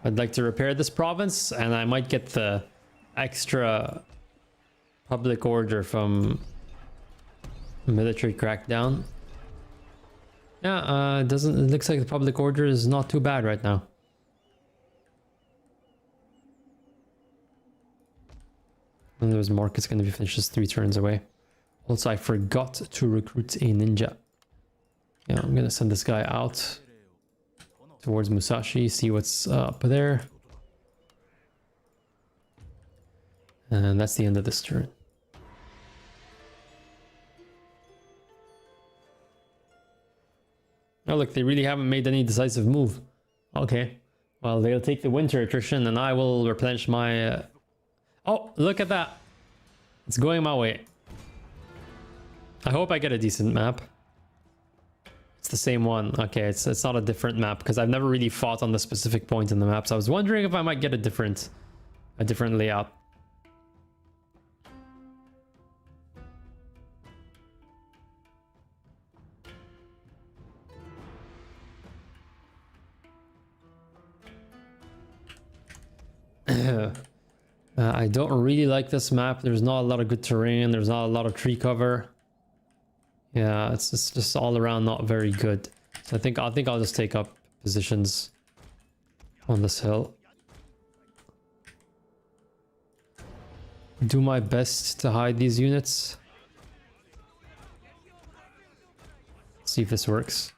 I'd like to repair this province, and I might get the extra public order from military crackdown. Yeah, it looks like the public order is not too bad right now. And there's market's going to be finished just 3 turns away. Also, I forgot to recruit a ninja. Yeah, I'm going to send this guy out towards Musashi, see what's up there. And that's the end of this turn. Oh look, they really haven't made any decisive move. Okay, well they'll take the winter attrition and I will replenish my... Oh, look at that. It's going my way. I hope I get a decent map. It's the same one. Okay, it's not a different map because I've never really fought on the specific point in the map. So I was wondering if I might get a different layout. I don't really like this map. There's not a lot of good terrain. There's not a lot of tree cover. Yeah, it's just all around not very good. So I think I'll just take up positions on this hill. Do my best to hide these units. See if this works.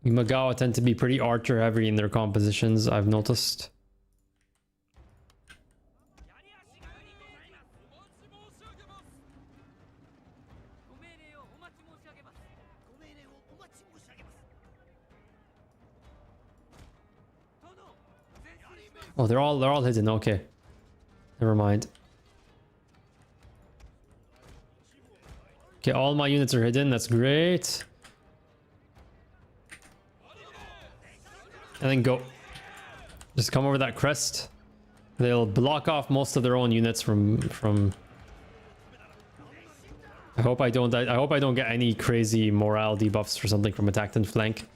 Imagawa tend to be pretty archer heavy in their compositions, I've noticed. Oh, they're all hidden. Okay, never mind. Okay, all my units are hidden. That's great. And then go. Just come over that crest. They'll block off most of their own units from. I hope I don't get any crazy morale debuffs or something from attacked and flank,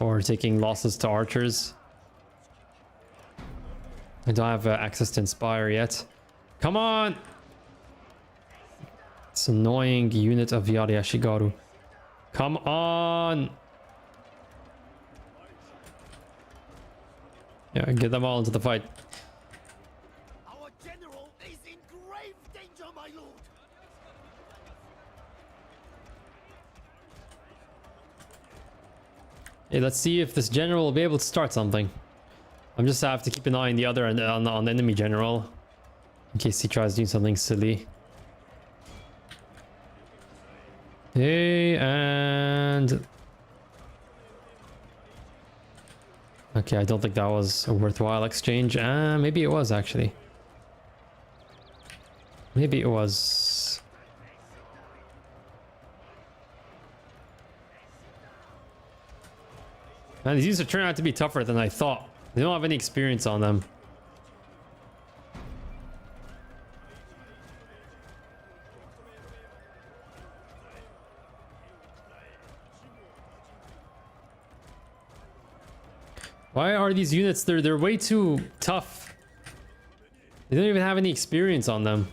or taking losses to archers. I don't have access to Inspire yet. Come on! It's annoying unit of Yari Ashigaru. Come on! Yeah, get them all into the fight. Our general is in grave danger, my lord. Hey, let's see if this general will be able to start something. I'm just have to keep an eye on the other and on the enemy general in case he tries doing something silly. Hey, and okay, I don't think that was a worthwhile exchange. Maybe it was actually. Maybe it was. Man, these units are turning out to be tougher than I thought. They don't have any experience on them. Why are these units? They're way too tough. They don't even have any experience on them.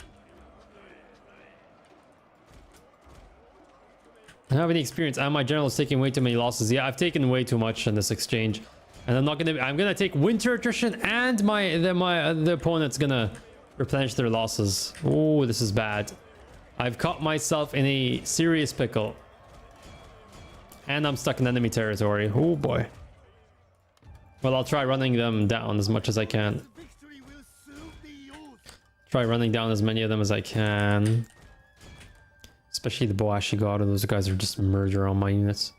I don't have any experience, and my general is taking way too many losses. Yeah, I've taken way too much in this exchange, and I'm gonna take winter attrition, and the opponent's gonna replenish their losses. Oh, this is bad. I've caught myself in a serious pickle, and I'm stuck in enemy territory. Oh boy. Well, I'll try running them down as much as I can. Victory will soon be yours. Try running down as many of them as I can. Especially the Boashigato. Those guys are just murder on my units.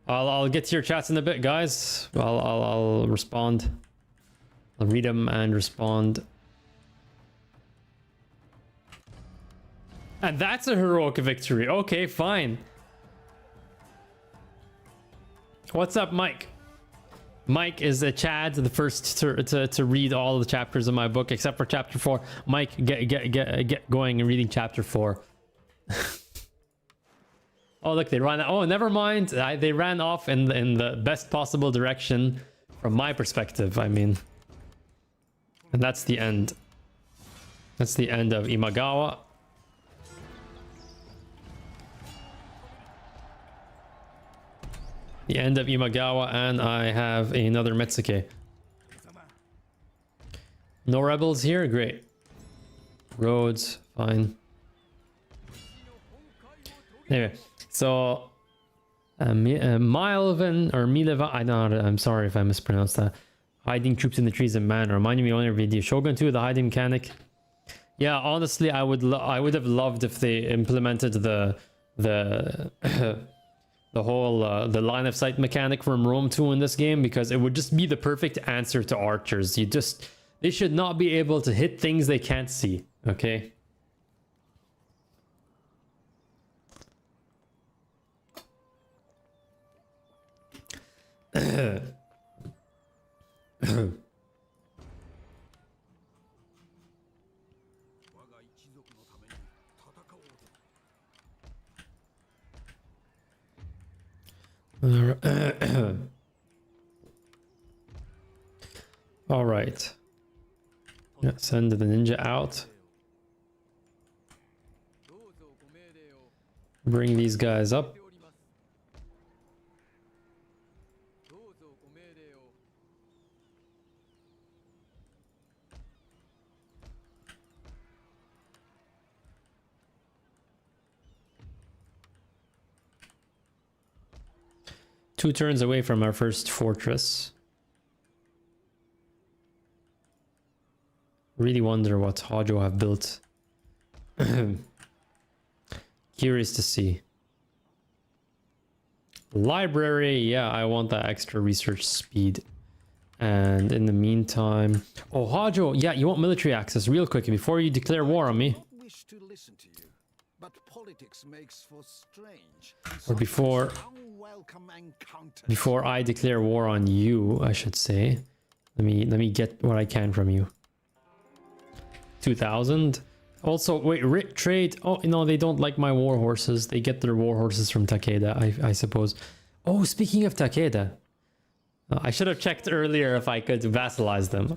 I'll get to your chats in a bit, guys. I'll respond. I'll read them and respond. And that's a heroic victory. Okay, fine. What's up, Mike? Mike is a Chad, the first to read all the chapters of my book, except for chapter 4. Mike, get going and reading chapter 4. Oh, look, they ran. Oh, never mind. They ran off in the best possible direction from my perspective. I mean, and that's the end. That's the end of Imagawa. The end of Imagawa, and I have another Metsuke. No rebels here? Great. Roads, fine. Anyway, so Milvan or Mileva, I'm sorry if I mispronounced that. Hiding troops in the trees and man, reminding me of another video. Shogun 2, the hiding mechanic. Yeah, honestly, I would have loved if they implemented the whole the line of sight mechanic from Rome 2 in this game, because it would just be the perfect answer to archers. They should not be able to hit things they can't see, okay? All right. Yeah, send the ninja out. Bring these guys up. Two turns away from our first fortress. Really wonder what Hojo have built. Curious to see. Library, yeah, I want that extra research speed. And in the meantime, oh Hojo, yeah, you want military access real quick before you declare war on me. I don't wish to listen to you, but politics makes for strange, Or before I declare war on you, I should say. Let me get what I can from you. 2,000. Also, wait, trade. Oh, no, they don't like my war horses. They get their war horses from Takeda, I suppose. Oh, speaking of Takeda, I should have checked earlier if I could vassalize them.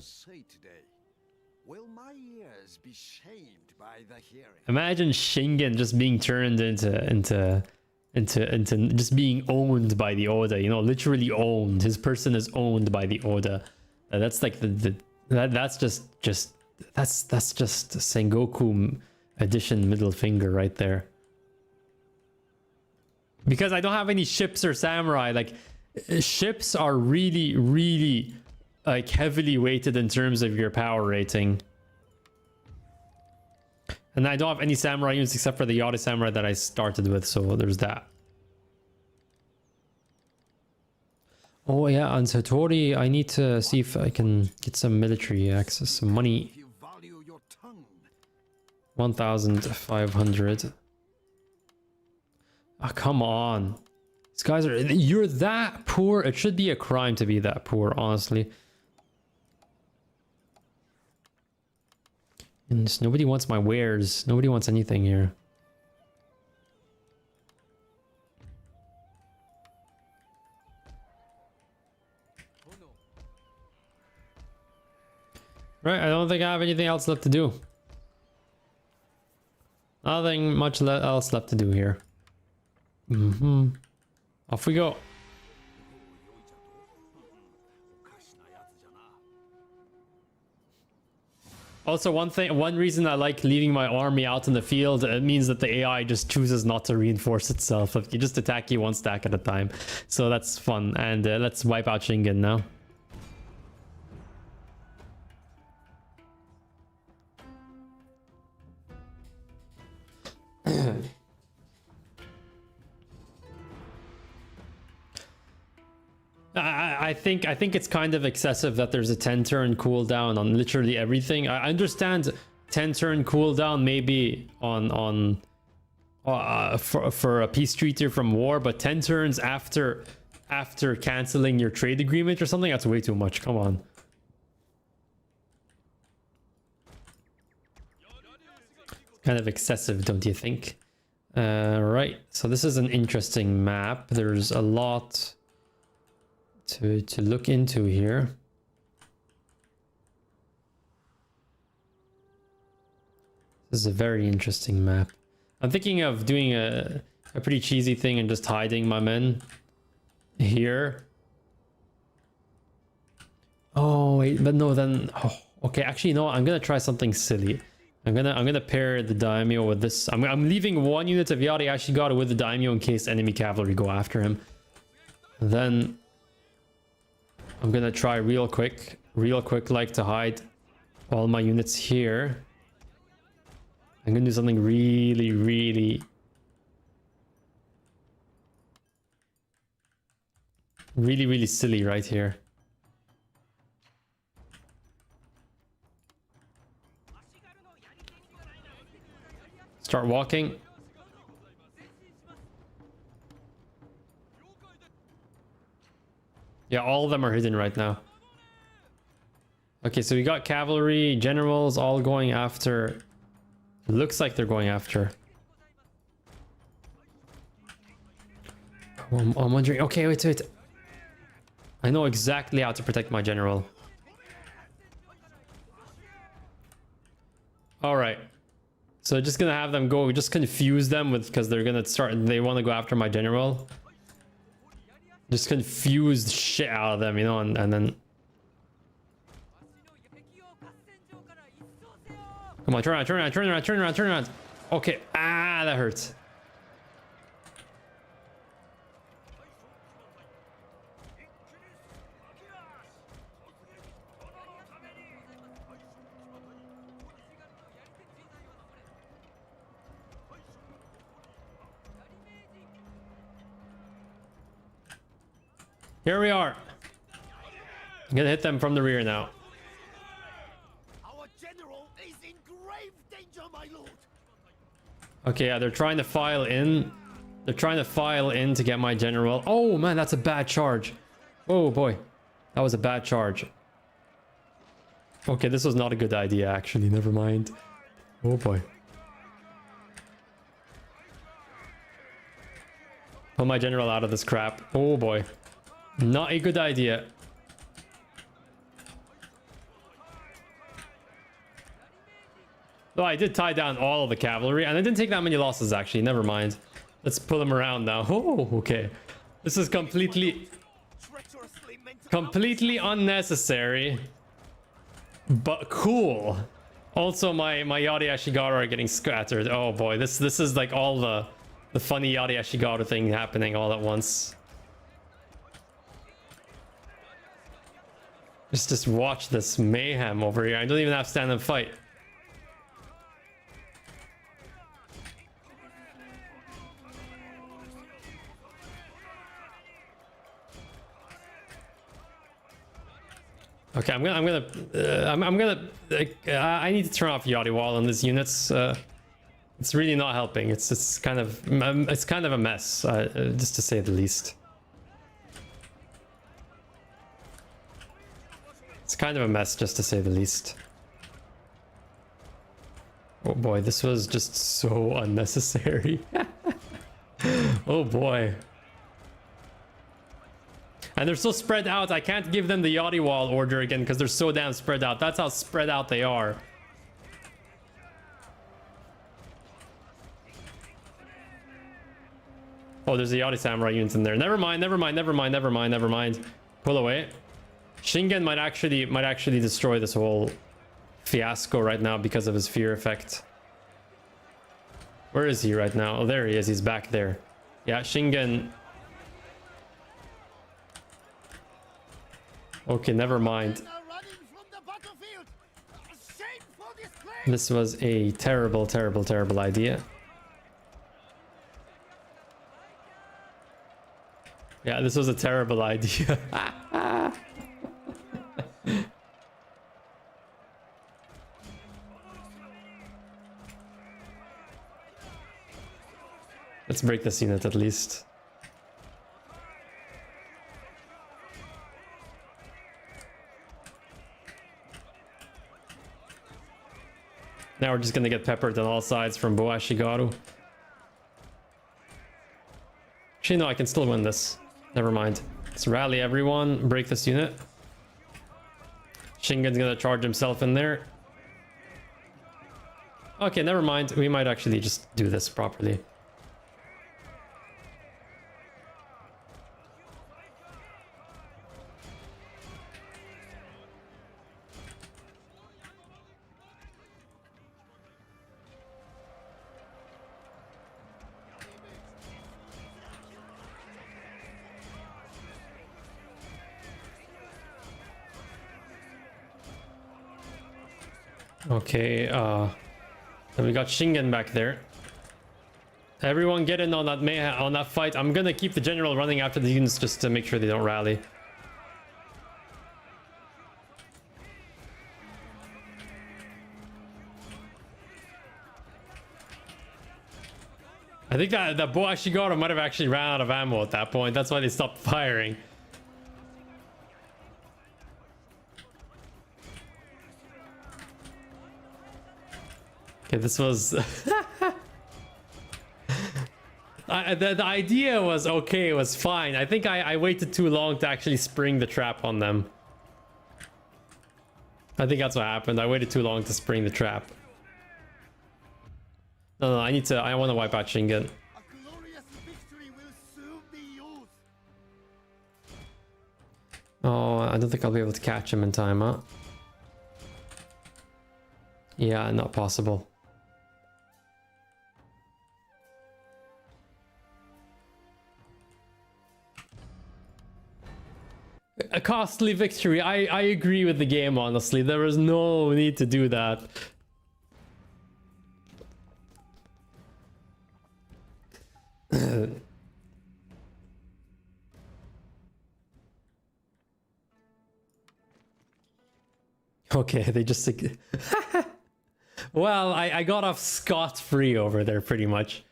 Will my ears be shamed by the hearing? Imagine Shingen just being turned into just being owned by the Oda. You know, literally owned. His person is owned by the Oda. That's like that's just Sengoku edition middle finger right there. Because I don't have any ships or samurai. Like, ships are really like heavily weighted in terms of your power rating. And I don't have any samurai units except for the Yari samurai that I started with, so there's that. Oh yeah, on Satori, I need to see if I can get some military access, some money. 1,500. Ah, come on. These guys are... You're that poor? It should be a crime to be that poor, honestly. And just, nobody wants my wares. Nobody wants anything here. Right, I don't think I have anything else left to do. Nothing much else left to do here. Off we go. Also, one reason I like leaving my army out in the field, it means that the AI just chooses not to reinforce itself. You just attack you one stack at a time. So that's fun. And let's wipe out Shingen now. I think it's kind of excessive that there's a 10-turn cooldown on literally everything. I understand 10-turn cooldown maybe on for a peace treaty from war, but 10 turns after canceling your trade agreement or something, that's way too much. Come on. Kind of excessive, don't you think? Right, so this is an interesting map. There's a lot to look into here. This is a very interesting map. I'm thinking of doing a pretty cheesy thing and just hiding my men here. Oh wait, but no, then okay, actually no, I'm gonna try something silly. I'm gonna pair the daimyo with this. I'm leaving one unit of Yari Ashigaru with the daimyo in case enemy cavalry go after him. And then I'm gonna try real quick like to hide all my units here. I'm gonna do something really silly right here. Start walking. Yeah, all of them are hidden right now. Okay, so we got cavalry, generals all going after. It looks like they're going after. Oh, I'm wondering. Okay, wait. I know exactly how to protect my general. All right. So just gonna have them go. Just confuse them with because they're gonna start. They want to go after my general. Just confuse the shit out of them, you know, and then. Come on, turn around. Okay, that hurts. Here we are. I'm gonna hit them from the rear now. Our general is in grave danger, my lord. Okay, yeah, they're trying to file in. They're trying to file in to get my general. Oh man, that's a bad charge. Oh boy, that was a bad charge. Okay, this was not a good idea actually. Never mind. Oh boy. Pull my general out of this crap. Oh boy. Not a good idea. Though I did tie down all of the cavalry, and I didn't take that many losses actually. Never mind. Let's pull them around now. Oh, okay. This is completely unnecessary, but cool. Also, my Yari Ashigaru are getting scattered. Oh boy, this is like all the funny Yari Ashigaru thing happening all at once. Just watch this mayhem over here. I don't even have to stand and fight. Okay, I need to turn off Yachty Wall on these units. It's really not helping. It's kind of a mess, just to say the least. It's kind of a mess, just to say the least. Oh boy, this was just so unnecessary. Oh boy. And they're so spread out, I can't give them the Yachty Wall order again because they're so damn spread out. That's how spread out they are. Oh, there's a Yachty Samurai unit in there. Never mind, never mind, never mind, never mind, never mind. Pull away. Shingen might actually destroy this whole fiasco right now because of his fear effect. Where is he right now? Oh, there he is. He's back there. Yeah, Shingen. Okay, never mind. This was a terrible, terrible, terrible idea. Yeah, this was a terrible idea. Let's break this unit at least. Now we're just gonna get peppered on all sides from Boashigaru. Actually, no, I can still win this. Never mind. Let's rally everyone, break this unit. Shingen's gonna charge himself in there. Okay, never mind. We might actually just do this properly. Okay, then we got Shingen back there. Everyone get in on that fight. I'm gonna keep the general running after the units just to make sure they don't rally. I think that Boashigaru might have actually ran out of ammo at that point. That's why they stopped firing. Okay, this was... the idea was okay, it was fine. I think I waited too long to actually spring the trap on them. I think that's what happened. I waited too long to spring the trap. No, I want to wipe out Shingen. Oh, I don't think I'll be able to catch him in time, huh? Yeah, not possible. A costly victory. I agree with the game, honestly. There was no need to do that. Okay, they just... Well, I got off scot-free over there, pretty much.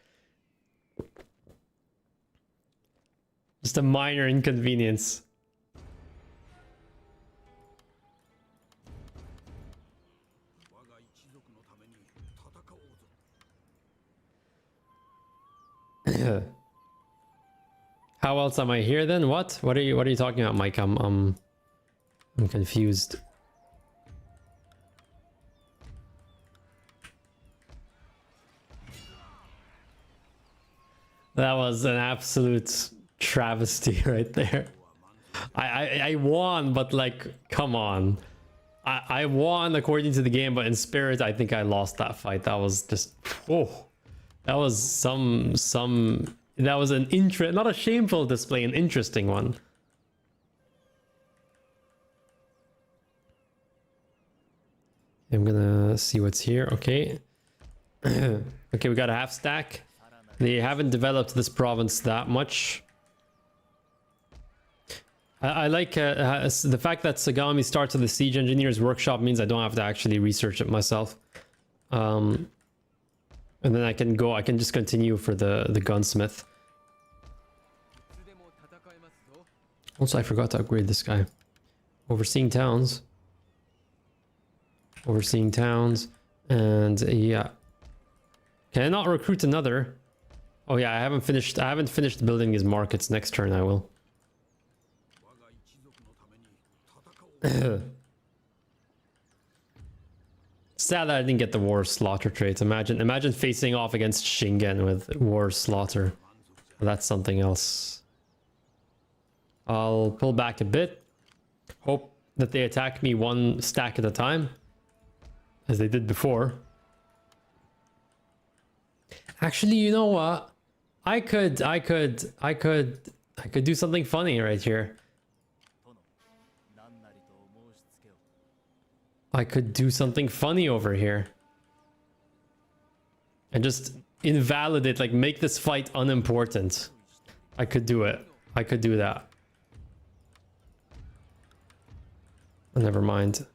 Just a minor inconvenience. How else am I here then? What are you talking about, Mike? I'm confused. That was an absolute travesty right there. I won, but like, come on. I won according to the game, but in spirit, I think I lost that fight. That was just, oh, that was that was an not a shameful display, an interesting one. I'm gonna see what's here. Okay. Okay, we got a half stack. They haven't developed this province that much. I like the fact that Sagami starts at the Siege Engineers Workshop means I don't have to actually research it myself. And then I can just continue for the gunsmith. Also, I forgot to upgrade this guy. Overseeing towns. Overseeing towns. And yeah. Can I not recruit another? Oh yeah, I haven't finished building these markets. Next turn I will. Sad that I didn't get the War Slaughter traits. Imagine facing off against Shingen with War Slaughter. That's something else. I'll pull back a bit. Hope that they attack me one stack at a time, as they did before. Actually, you know what? I could do something funny right here. I could do something funny over here. And just invalidate, like make this fight unimportant. I could do it. I could do that. Never mind.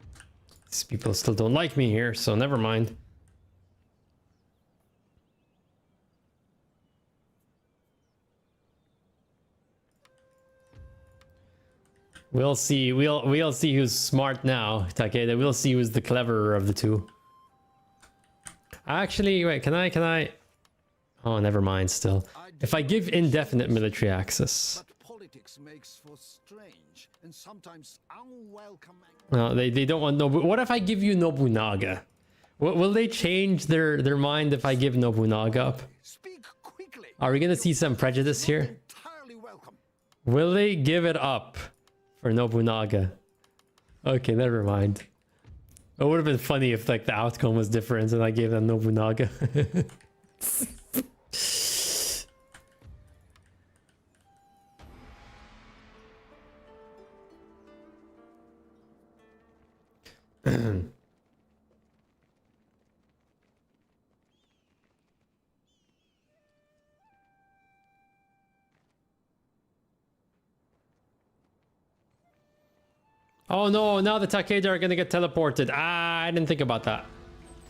These people still don't like me here, so never mind. We'll see. We'll see who's smart now, Takeda. We'll see who's the cleverer of the two. Actually, wait, can I? Oh, never mind still. If I give indefinite military access. But politics makes for strange and sometimes unwelcome. No, they don't want Nobu. What if I give you Nobunaga? Will they change their mind if I give Nobunaga up? Speak quickly. Are we gonna see some prejudice here? Entirely welcome. Will they give it up for Nobunaga? Okay, never mind. It would have been funny if like the outcome was different and I gave them Nobunaga. Oh no, now the Takeda are gonna get teleported. Ah, I didn't think about that.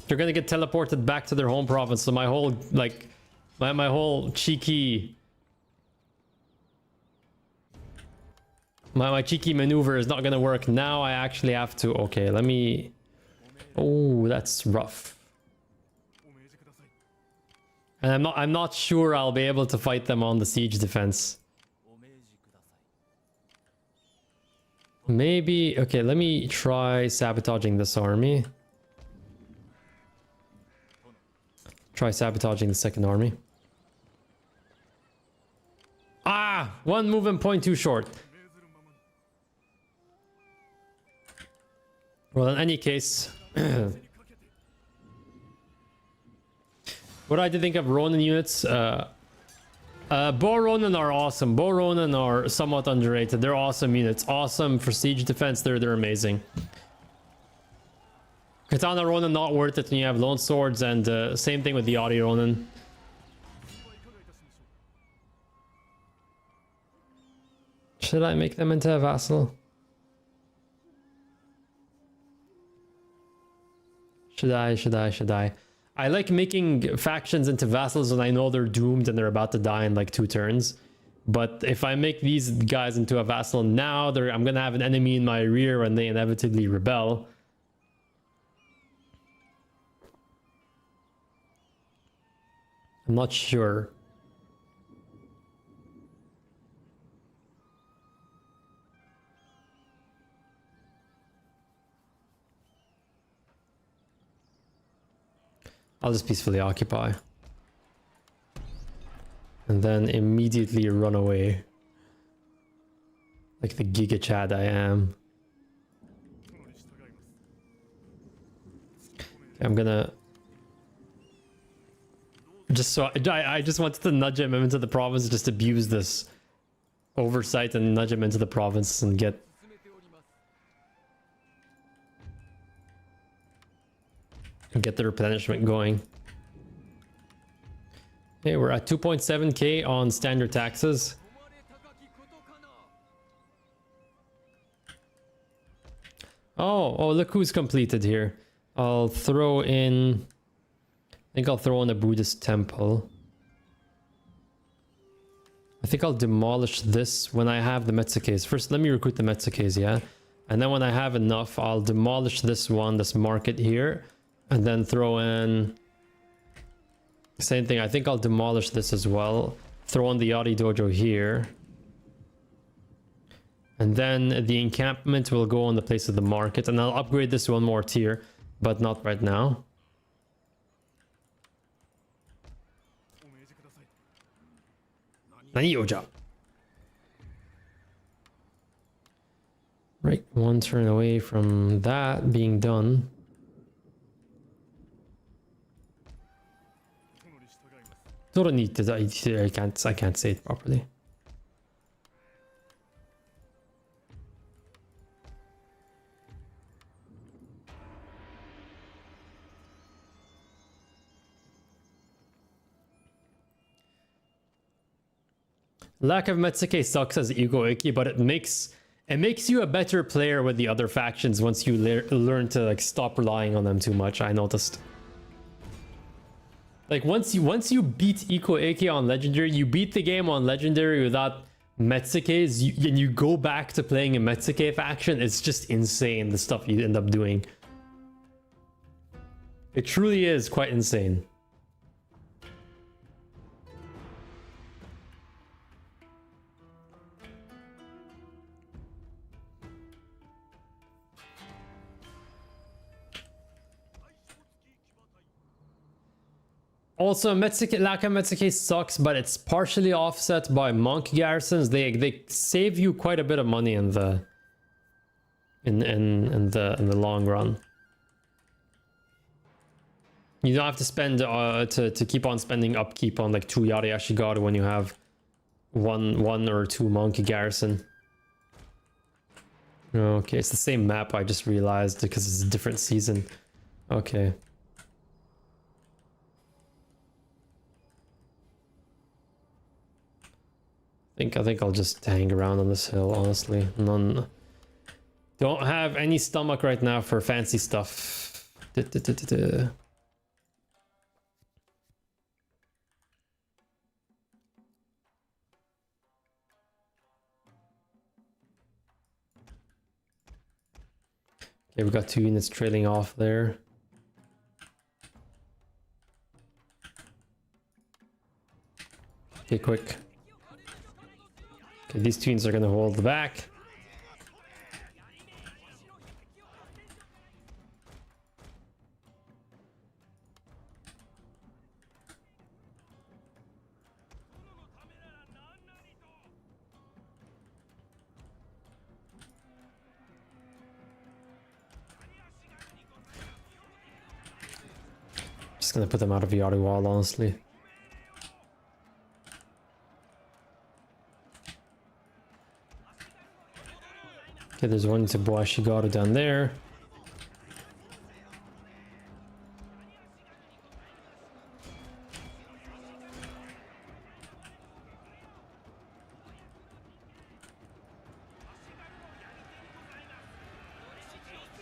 They're gonna get teleported back to their home province, so my whole, like, my whole cheeky... My cheeky maneuver is not gonna work. Now I actually have to... Okay, let me... Oh, that's rough. And I'm not sure I'll be able to fight them on the siege defense. Maybe... Okay, let me try sabotaging this army. Try sabotaging the second army. Ah! One movement point too short. Well, in any case... What I did think of Ronin units... Bo Ronin are awesome. Bo Ronin are somewhat underrated. They're awesome units. Awesome for siege defense. They're amazing. Katana Ronin not worth it when you have lone swords, and same thing with the Audi Ronin. Should I make them into a vassal? Should I? I like making factions into vassals when I know they're doomed and they're about to die in like 2 turns. But if I make these guys into a vassal now, I'm gonna have an enemy in my rear when they inevitably rebel. I'm not sure. I'll just peacefully occupy. And then immediately run away. Like the Giga Chad I am. I'm gonna... Just so... I just wanted to nudge him into the province, just abuse this oversight and nudge him into the province and get... Get the replenishment going. Okay, we're at 2.7k on standard taxes. Oh, look who's completed here. I'll throw in... I think I'll throw in a Buddhist temple. I think I'll demolish this when I have the Metsukes. First, let me recruit the Metsukes, yeah? And then when I have enough, I'll demolish this one, this market here. And then throw in... Same thing, I think I'll demolish this as well. Throw in the Yari Dojo here. And then the encampment will go on the place of the market. And I'll upgrade this one more tier, but not right now. Right, one turn away from that being done. I can't say it properly. Lack of Metsuke sucks as Ego Iki, but it makes you a better player with the other factions once you learn to like stop relying on them too much. I noticed. Like once you beat Iko Eke on Legendary, you beat the game on Legendary without Metsukes, and you go back to playing a Metsuke faction, it's just insane the stuff you end up doing. It truly is quite insane. Also, lack of Metsuke sucks, but it's partially offset by monk garrisons. They save you quite a bit of money in the long run. You don't have to spend to keep on spending upkeep on like 2 Yari Ashigaru when you have one or 2 monk garrison. Okay, it's the same map. I just realized because it's a different season. Okay. I think I'll just hang around on this hill, honestly. Don't have any stomach right now for fancy stuff. Okay, we got 2 units trailing off there. Okay, quick. Okay, these tunes are gonna hold the back. Just gonna put them out of the Yari wall, honestly. Okay, there's one Tsubo Ashigaru down there.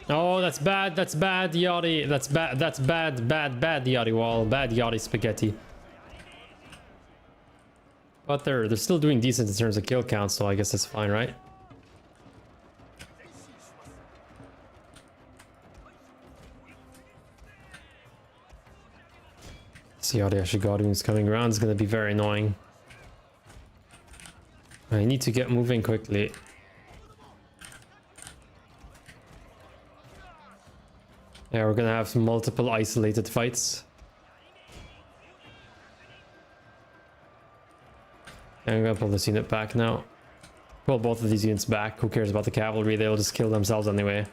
Oh, that's bad. That's bad, Yari. That's bad. That's bad, bad Yari wall. Bad Yari spaghetti. But they're still doing decent in terms of kill count, so I guess that's fine, right? See how the Ashigaru is coming around is going to be very annoying. I need to get moving quickly. Yeah, we're going to have some multiple isolated fights. I'm going to pull this unit back now. Pull both of these units back. Who cares about the cavalry? They'll just kill themselves anyway.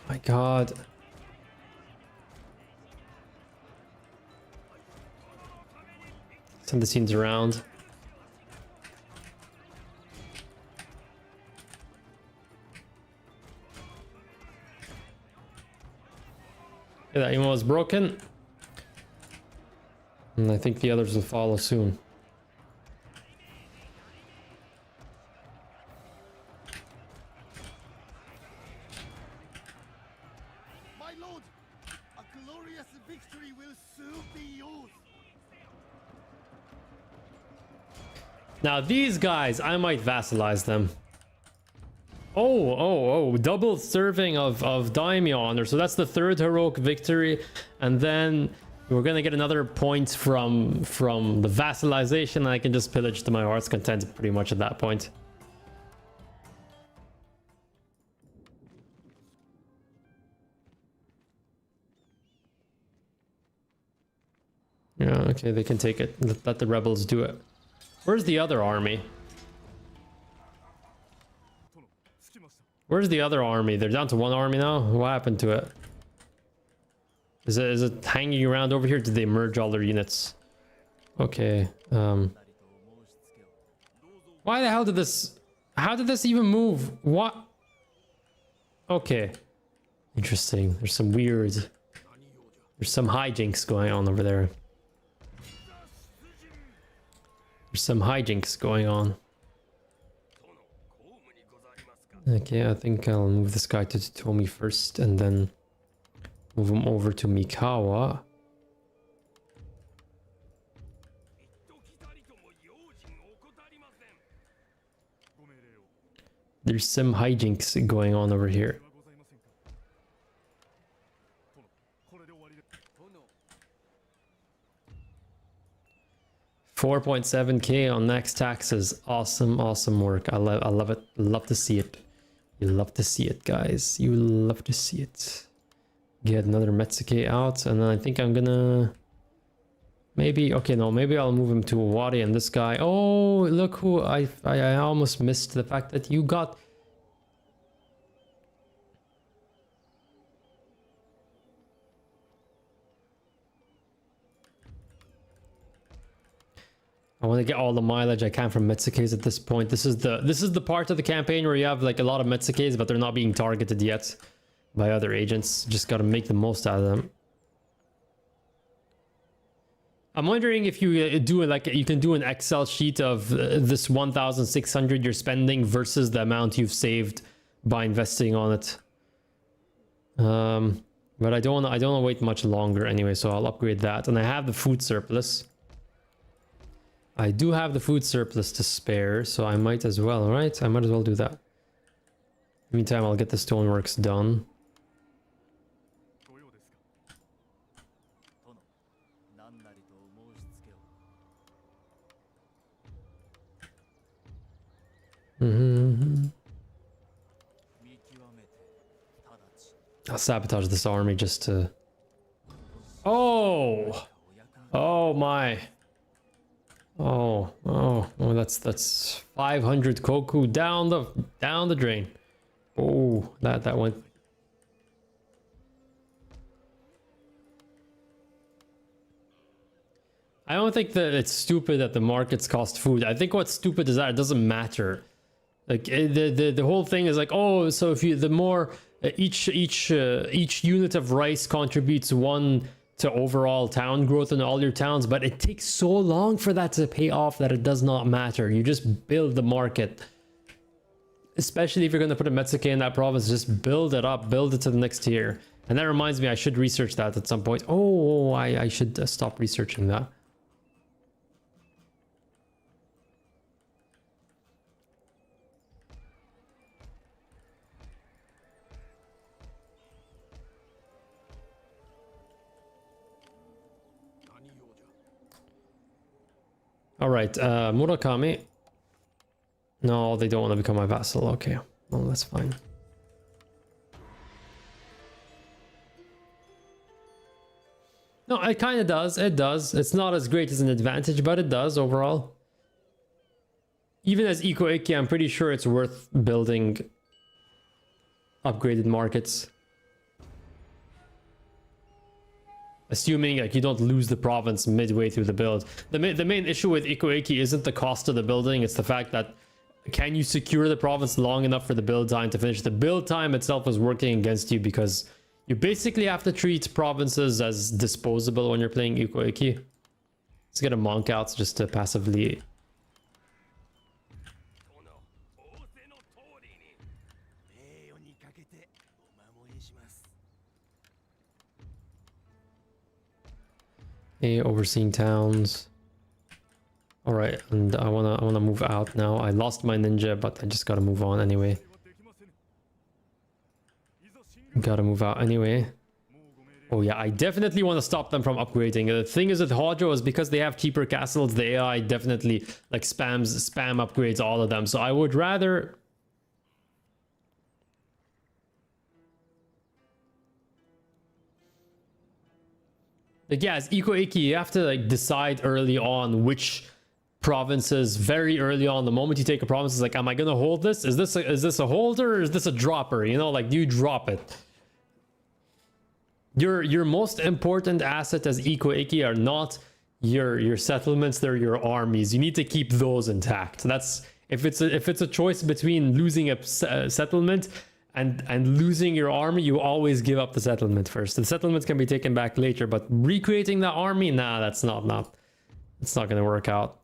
My god. Send the scenes around. Yeah, that emo is broken. And I think the others will follow soon. Now these guys, I might vassalize them. Oh, double serving of Daimyon. So that's the third heroic victory. And then we're gonna get another point from the vassalization, and I can just pillage to my heart's content pretty much at that point. Yeah, okay, they can take it. Let the rebels do it. Where's the other army? Where's the other army? They're down to one army now? What happened to it? Is it hanging around over here? Did they merge all their units? Okay. Why the hell did this... How did this even move? What? Okay. Interesting. There's some weird... There's some hijinks going on over there. There's some hijinks going on. Okay, I think I'll move this guy to Tomi first and then move him over to Mikawa. There's some hijinks going on over here. 4.7k on next taxes. Awesome work. I love it. Love to see it. You love to see it, guys. You love to see it. Get another Metsuke out, and then I think I'm gonna maybe maybe I'll move him to Owari, and this guy. Oh, look who I almost missed the fact that you got. I want to get all the mileage I can from Metsukes at this point. This is the part of the campaign where you have like a lot of Metsukes, but they're not being targeted yet by other agents. Just got to make the most out of them. I'm wondering if you do like you can do an Excel sheet of this 1,600 you're spending versus the amount you've saved by investing on it. But I don't want to wait much longer anyway, so I'll upgrade that. And I have the food surplus. I do have the food surplus to spare, so I might as well, right? I might as well do that. Meantime, I'll get the stoneworks done. I'll sabotage this army just to... Oh my. Oh, that's 500 koku down the drain. Oh, that went. I don't think that it's stupid that the markets cost food. I think what's stupid is that it doesn't matter. Like the whole thing is like, oh, so if you the more each unit of rice contributes 1 to overall town growth in all your towns, but it takes so long for that to pay off that it does not matter. You just build the market. Especially if you're going to put a Metsuke in that province, just build it up, build it to the next tier. And that reminds me, I should research that at some point. Oh, I should stop researching that. All right, Murakami. No, they don't want to become my vassal. Okay, well, that's fine. No, it kind of does. It does. It's not as great as an advantage, but it does overall. Even as Eco Iki, I'm pretty sure it's worth building upgraded markets. Assuming like you don't lose the province midway through the build. The main issue with Ikoiki isn't the cost of the building, it's the fact that can you secure the province long enough for the build time to finish? The build time itself is working against you because you basically have to treat provinces as disposable when you're playing Ikoiki. Let's get a monk out just to passively... overseeing towns. All right, and I wanna move out now. I lost my ninja, but I just gotta move on anyway. Gotta move out anyway. Oh yeah, I definitely want to stop them from upgrading. The thing is with Hojo is because they have cheaper castles, the AI definitely like spam upgrades all of them. So I would rather... Like, yeah, it's eco-icky. You have to like decide early on which provinces very early on. The moment you take a province, it's like, am I gonna hold this? Is this a holder or is this a dropper? You know, like, do you drop it? Your most important asset as eco-icky are not your settlements, they're your armies. You need to keep those intact. That's if it's a choice between losing a settlement and losing your army, you always give up the settlement first. The settlements can be taken back later, but recreating the army, nah, that's not it's not gonna work out.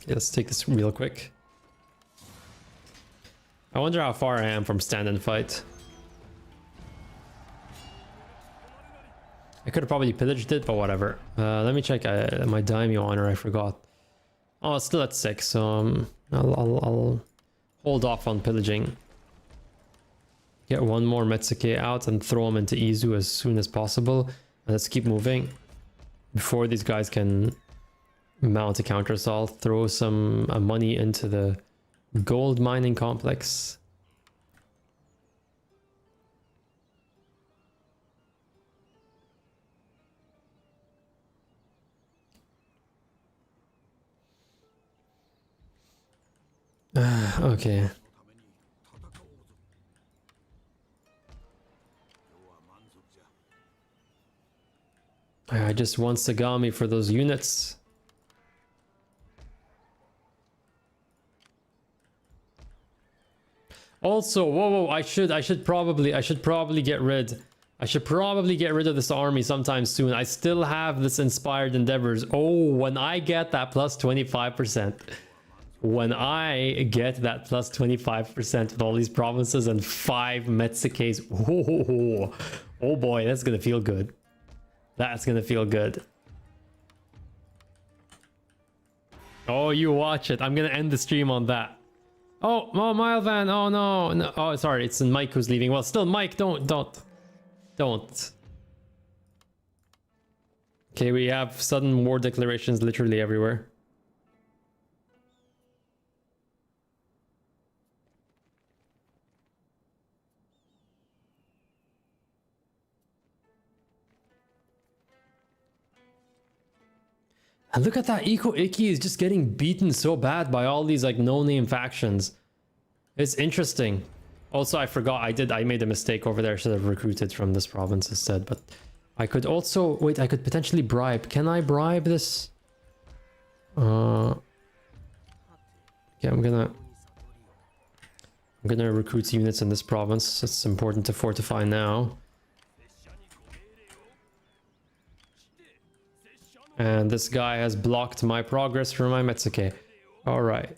Okay, let's take this real quick. I wonder how far I am from stand and fight. I could have probably pillaged it, but whatever. Let me check my daimyo honor. I forgot. Oh, it's still at 6, so I'll hold off on pillaging. Get one more Metsuke out and throw him into Izu as soon as possible. And let's keep moving before these guys can mount a counter assault. Throw some money into the gold mining complex. Okay. I just want Sagami for those units. Also, whoa, I should probably get rid of this army sometime soon. I still have this inspired endeavors. Oh, when I get that plus 25%. When I get that plus 25% of all these provinces and 5 Metsukes. Oh boy, that's gonna feel good. That's gonna feel good. Oh, you watch it. I'm gonna end the stream on that. Oh, Milevan. Oh no. Oh, sorry. It's Mike who's leaving. Well, still, Mike, don't. Okay, we have sudden war declarations literally everywhere. And look at that, Eco-Icky is just getting beaten so bad by all these like no-name factions. It's interesting. Also, I forgot, I made a mistake over there. I should have recruited from this province instead, but I could also, wait, I could potentially bribe. Can I bribe this? Yeah, I'm gonna recruit units in this province. It's important to fortify now. And this guy has blocked my progress for my Metsuke. Alright.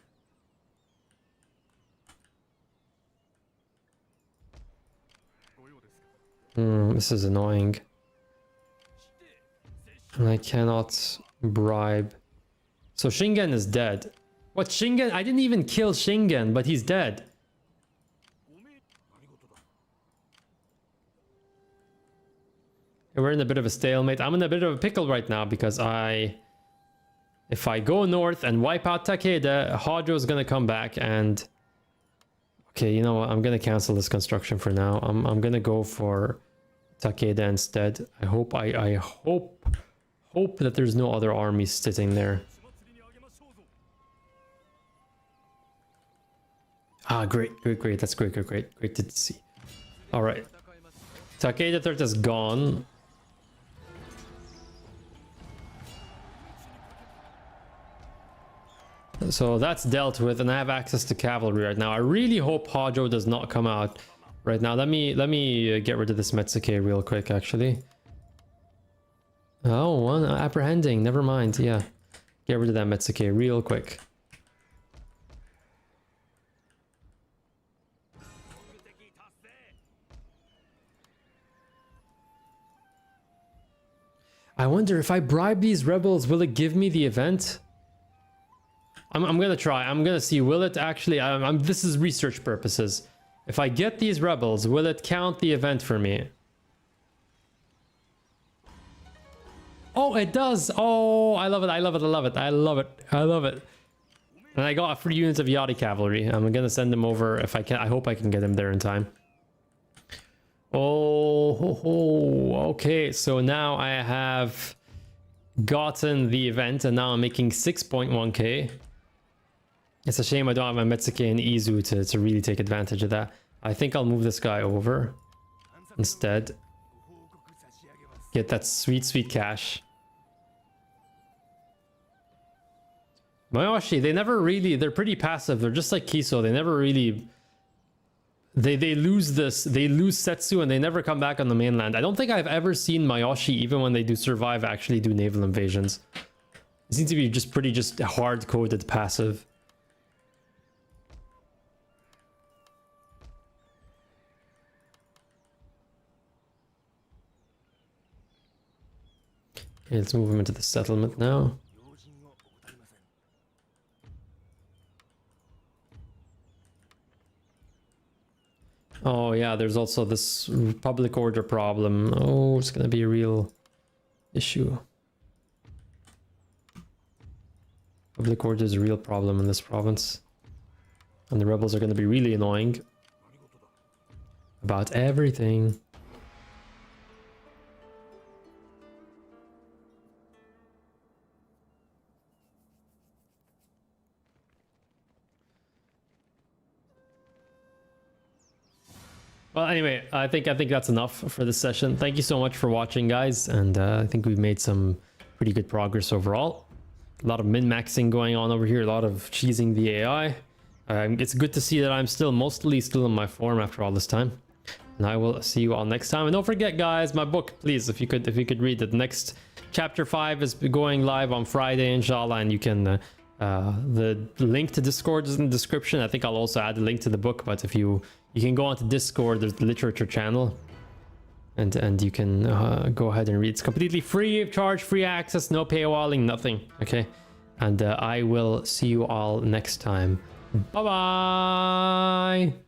This is annoying. And I cannot bribe. So Shingen is dead. What, Shingen? I didn't even kill Shingen, but he's dead. We're in a bit of a stalemate. I'm in a bit of a pickle right now because if I go north and wipe out Takeda, Hojo's gonna come back and... Okay, you know what? I'm gonna cancel this construction for now. I'm gonna go for Takeda instead. I hope that there's no other armies sitting there. Ah, great. That's great. Great to see. All right. Takeda third is gone. So that's dealt with, and I have access to cavalry right now. I really hope Hojo does not come out right now. Let me get rid of this Metsuke real quick, actually. Oh, one apprehending. Never mind. Yeah, get rid of that Metsuke real quick. I wonder if I bribe these rebels, will it give me the event? I'm gonna try. I'm gonna see. Will it actually? This is research purposes. If I get these rebels, will it count the event for me? Oh, it does. Oh, I love it. I love it. I love it. I love it. I love it. And I got 3 units of Yachty cavalry. I'm gonna send them over if I can. I hope I can get them there in time. Oh, okay. So now I have gotten the event, and now I'm making 6.1k. It's a shame I don't have my Metsuke and Izu to really take advantage of that. I think I'll move this guy over instead. Get that sweet, sweet cash. Mayoshi, they never really... They're pretty passive. They're just like Kiso. They never really... They lose this. They lose Setsu and they never come back on the mainland. I don't think I've ever seen Mayoshi, even when they do survive, actually do naval invasions. It seems to be just pretty hard-coded passive. Okay, let's move him into the settlement now. Oh yeah, there's also this public order problem. Oh, it's gonna be a real issue. Public order is a real problem in this province. And the rebels are gonna be really annoying about everything. Well, anyway, I think that's enough for this session. Thank you so much for watching, guys, and I think we've made some pretty good progress overall. A lot of min-maxing going on over here, a lot of cheesing the AI. It's good to see that I'm mostly still in my form after all this time. And I will see you all next time. And don't forget, guys, my book, please, if you could read it. Next chapter 5 is going live on Friday, inshallah, and you can. The link to Discord is in the description. I think I'll also add a link to the book, but if you can go onto Discord, there's the literature channel, and you can go ahead and read. It's completely free of charge, free access, no paywalling, nothing. Okay, and I will see you all next time. Bye bye.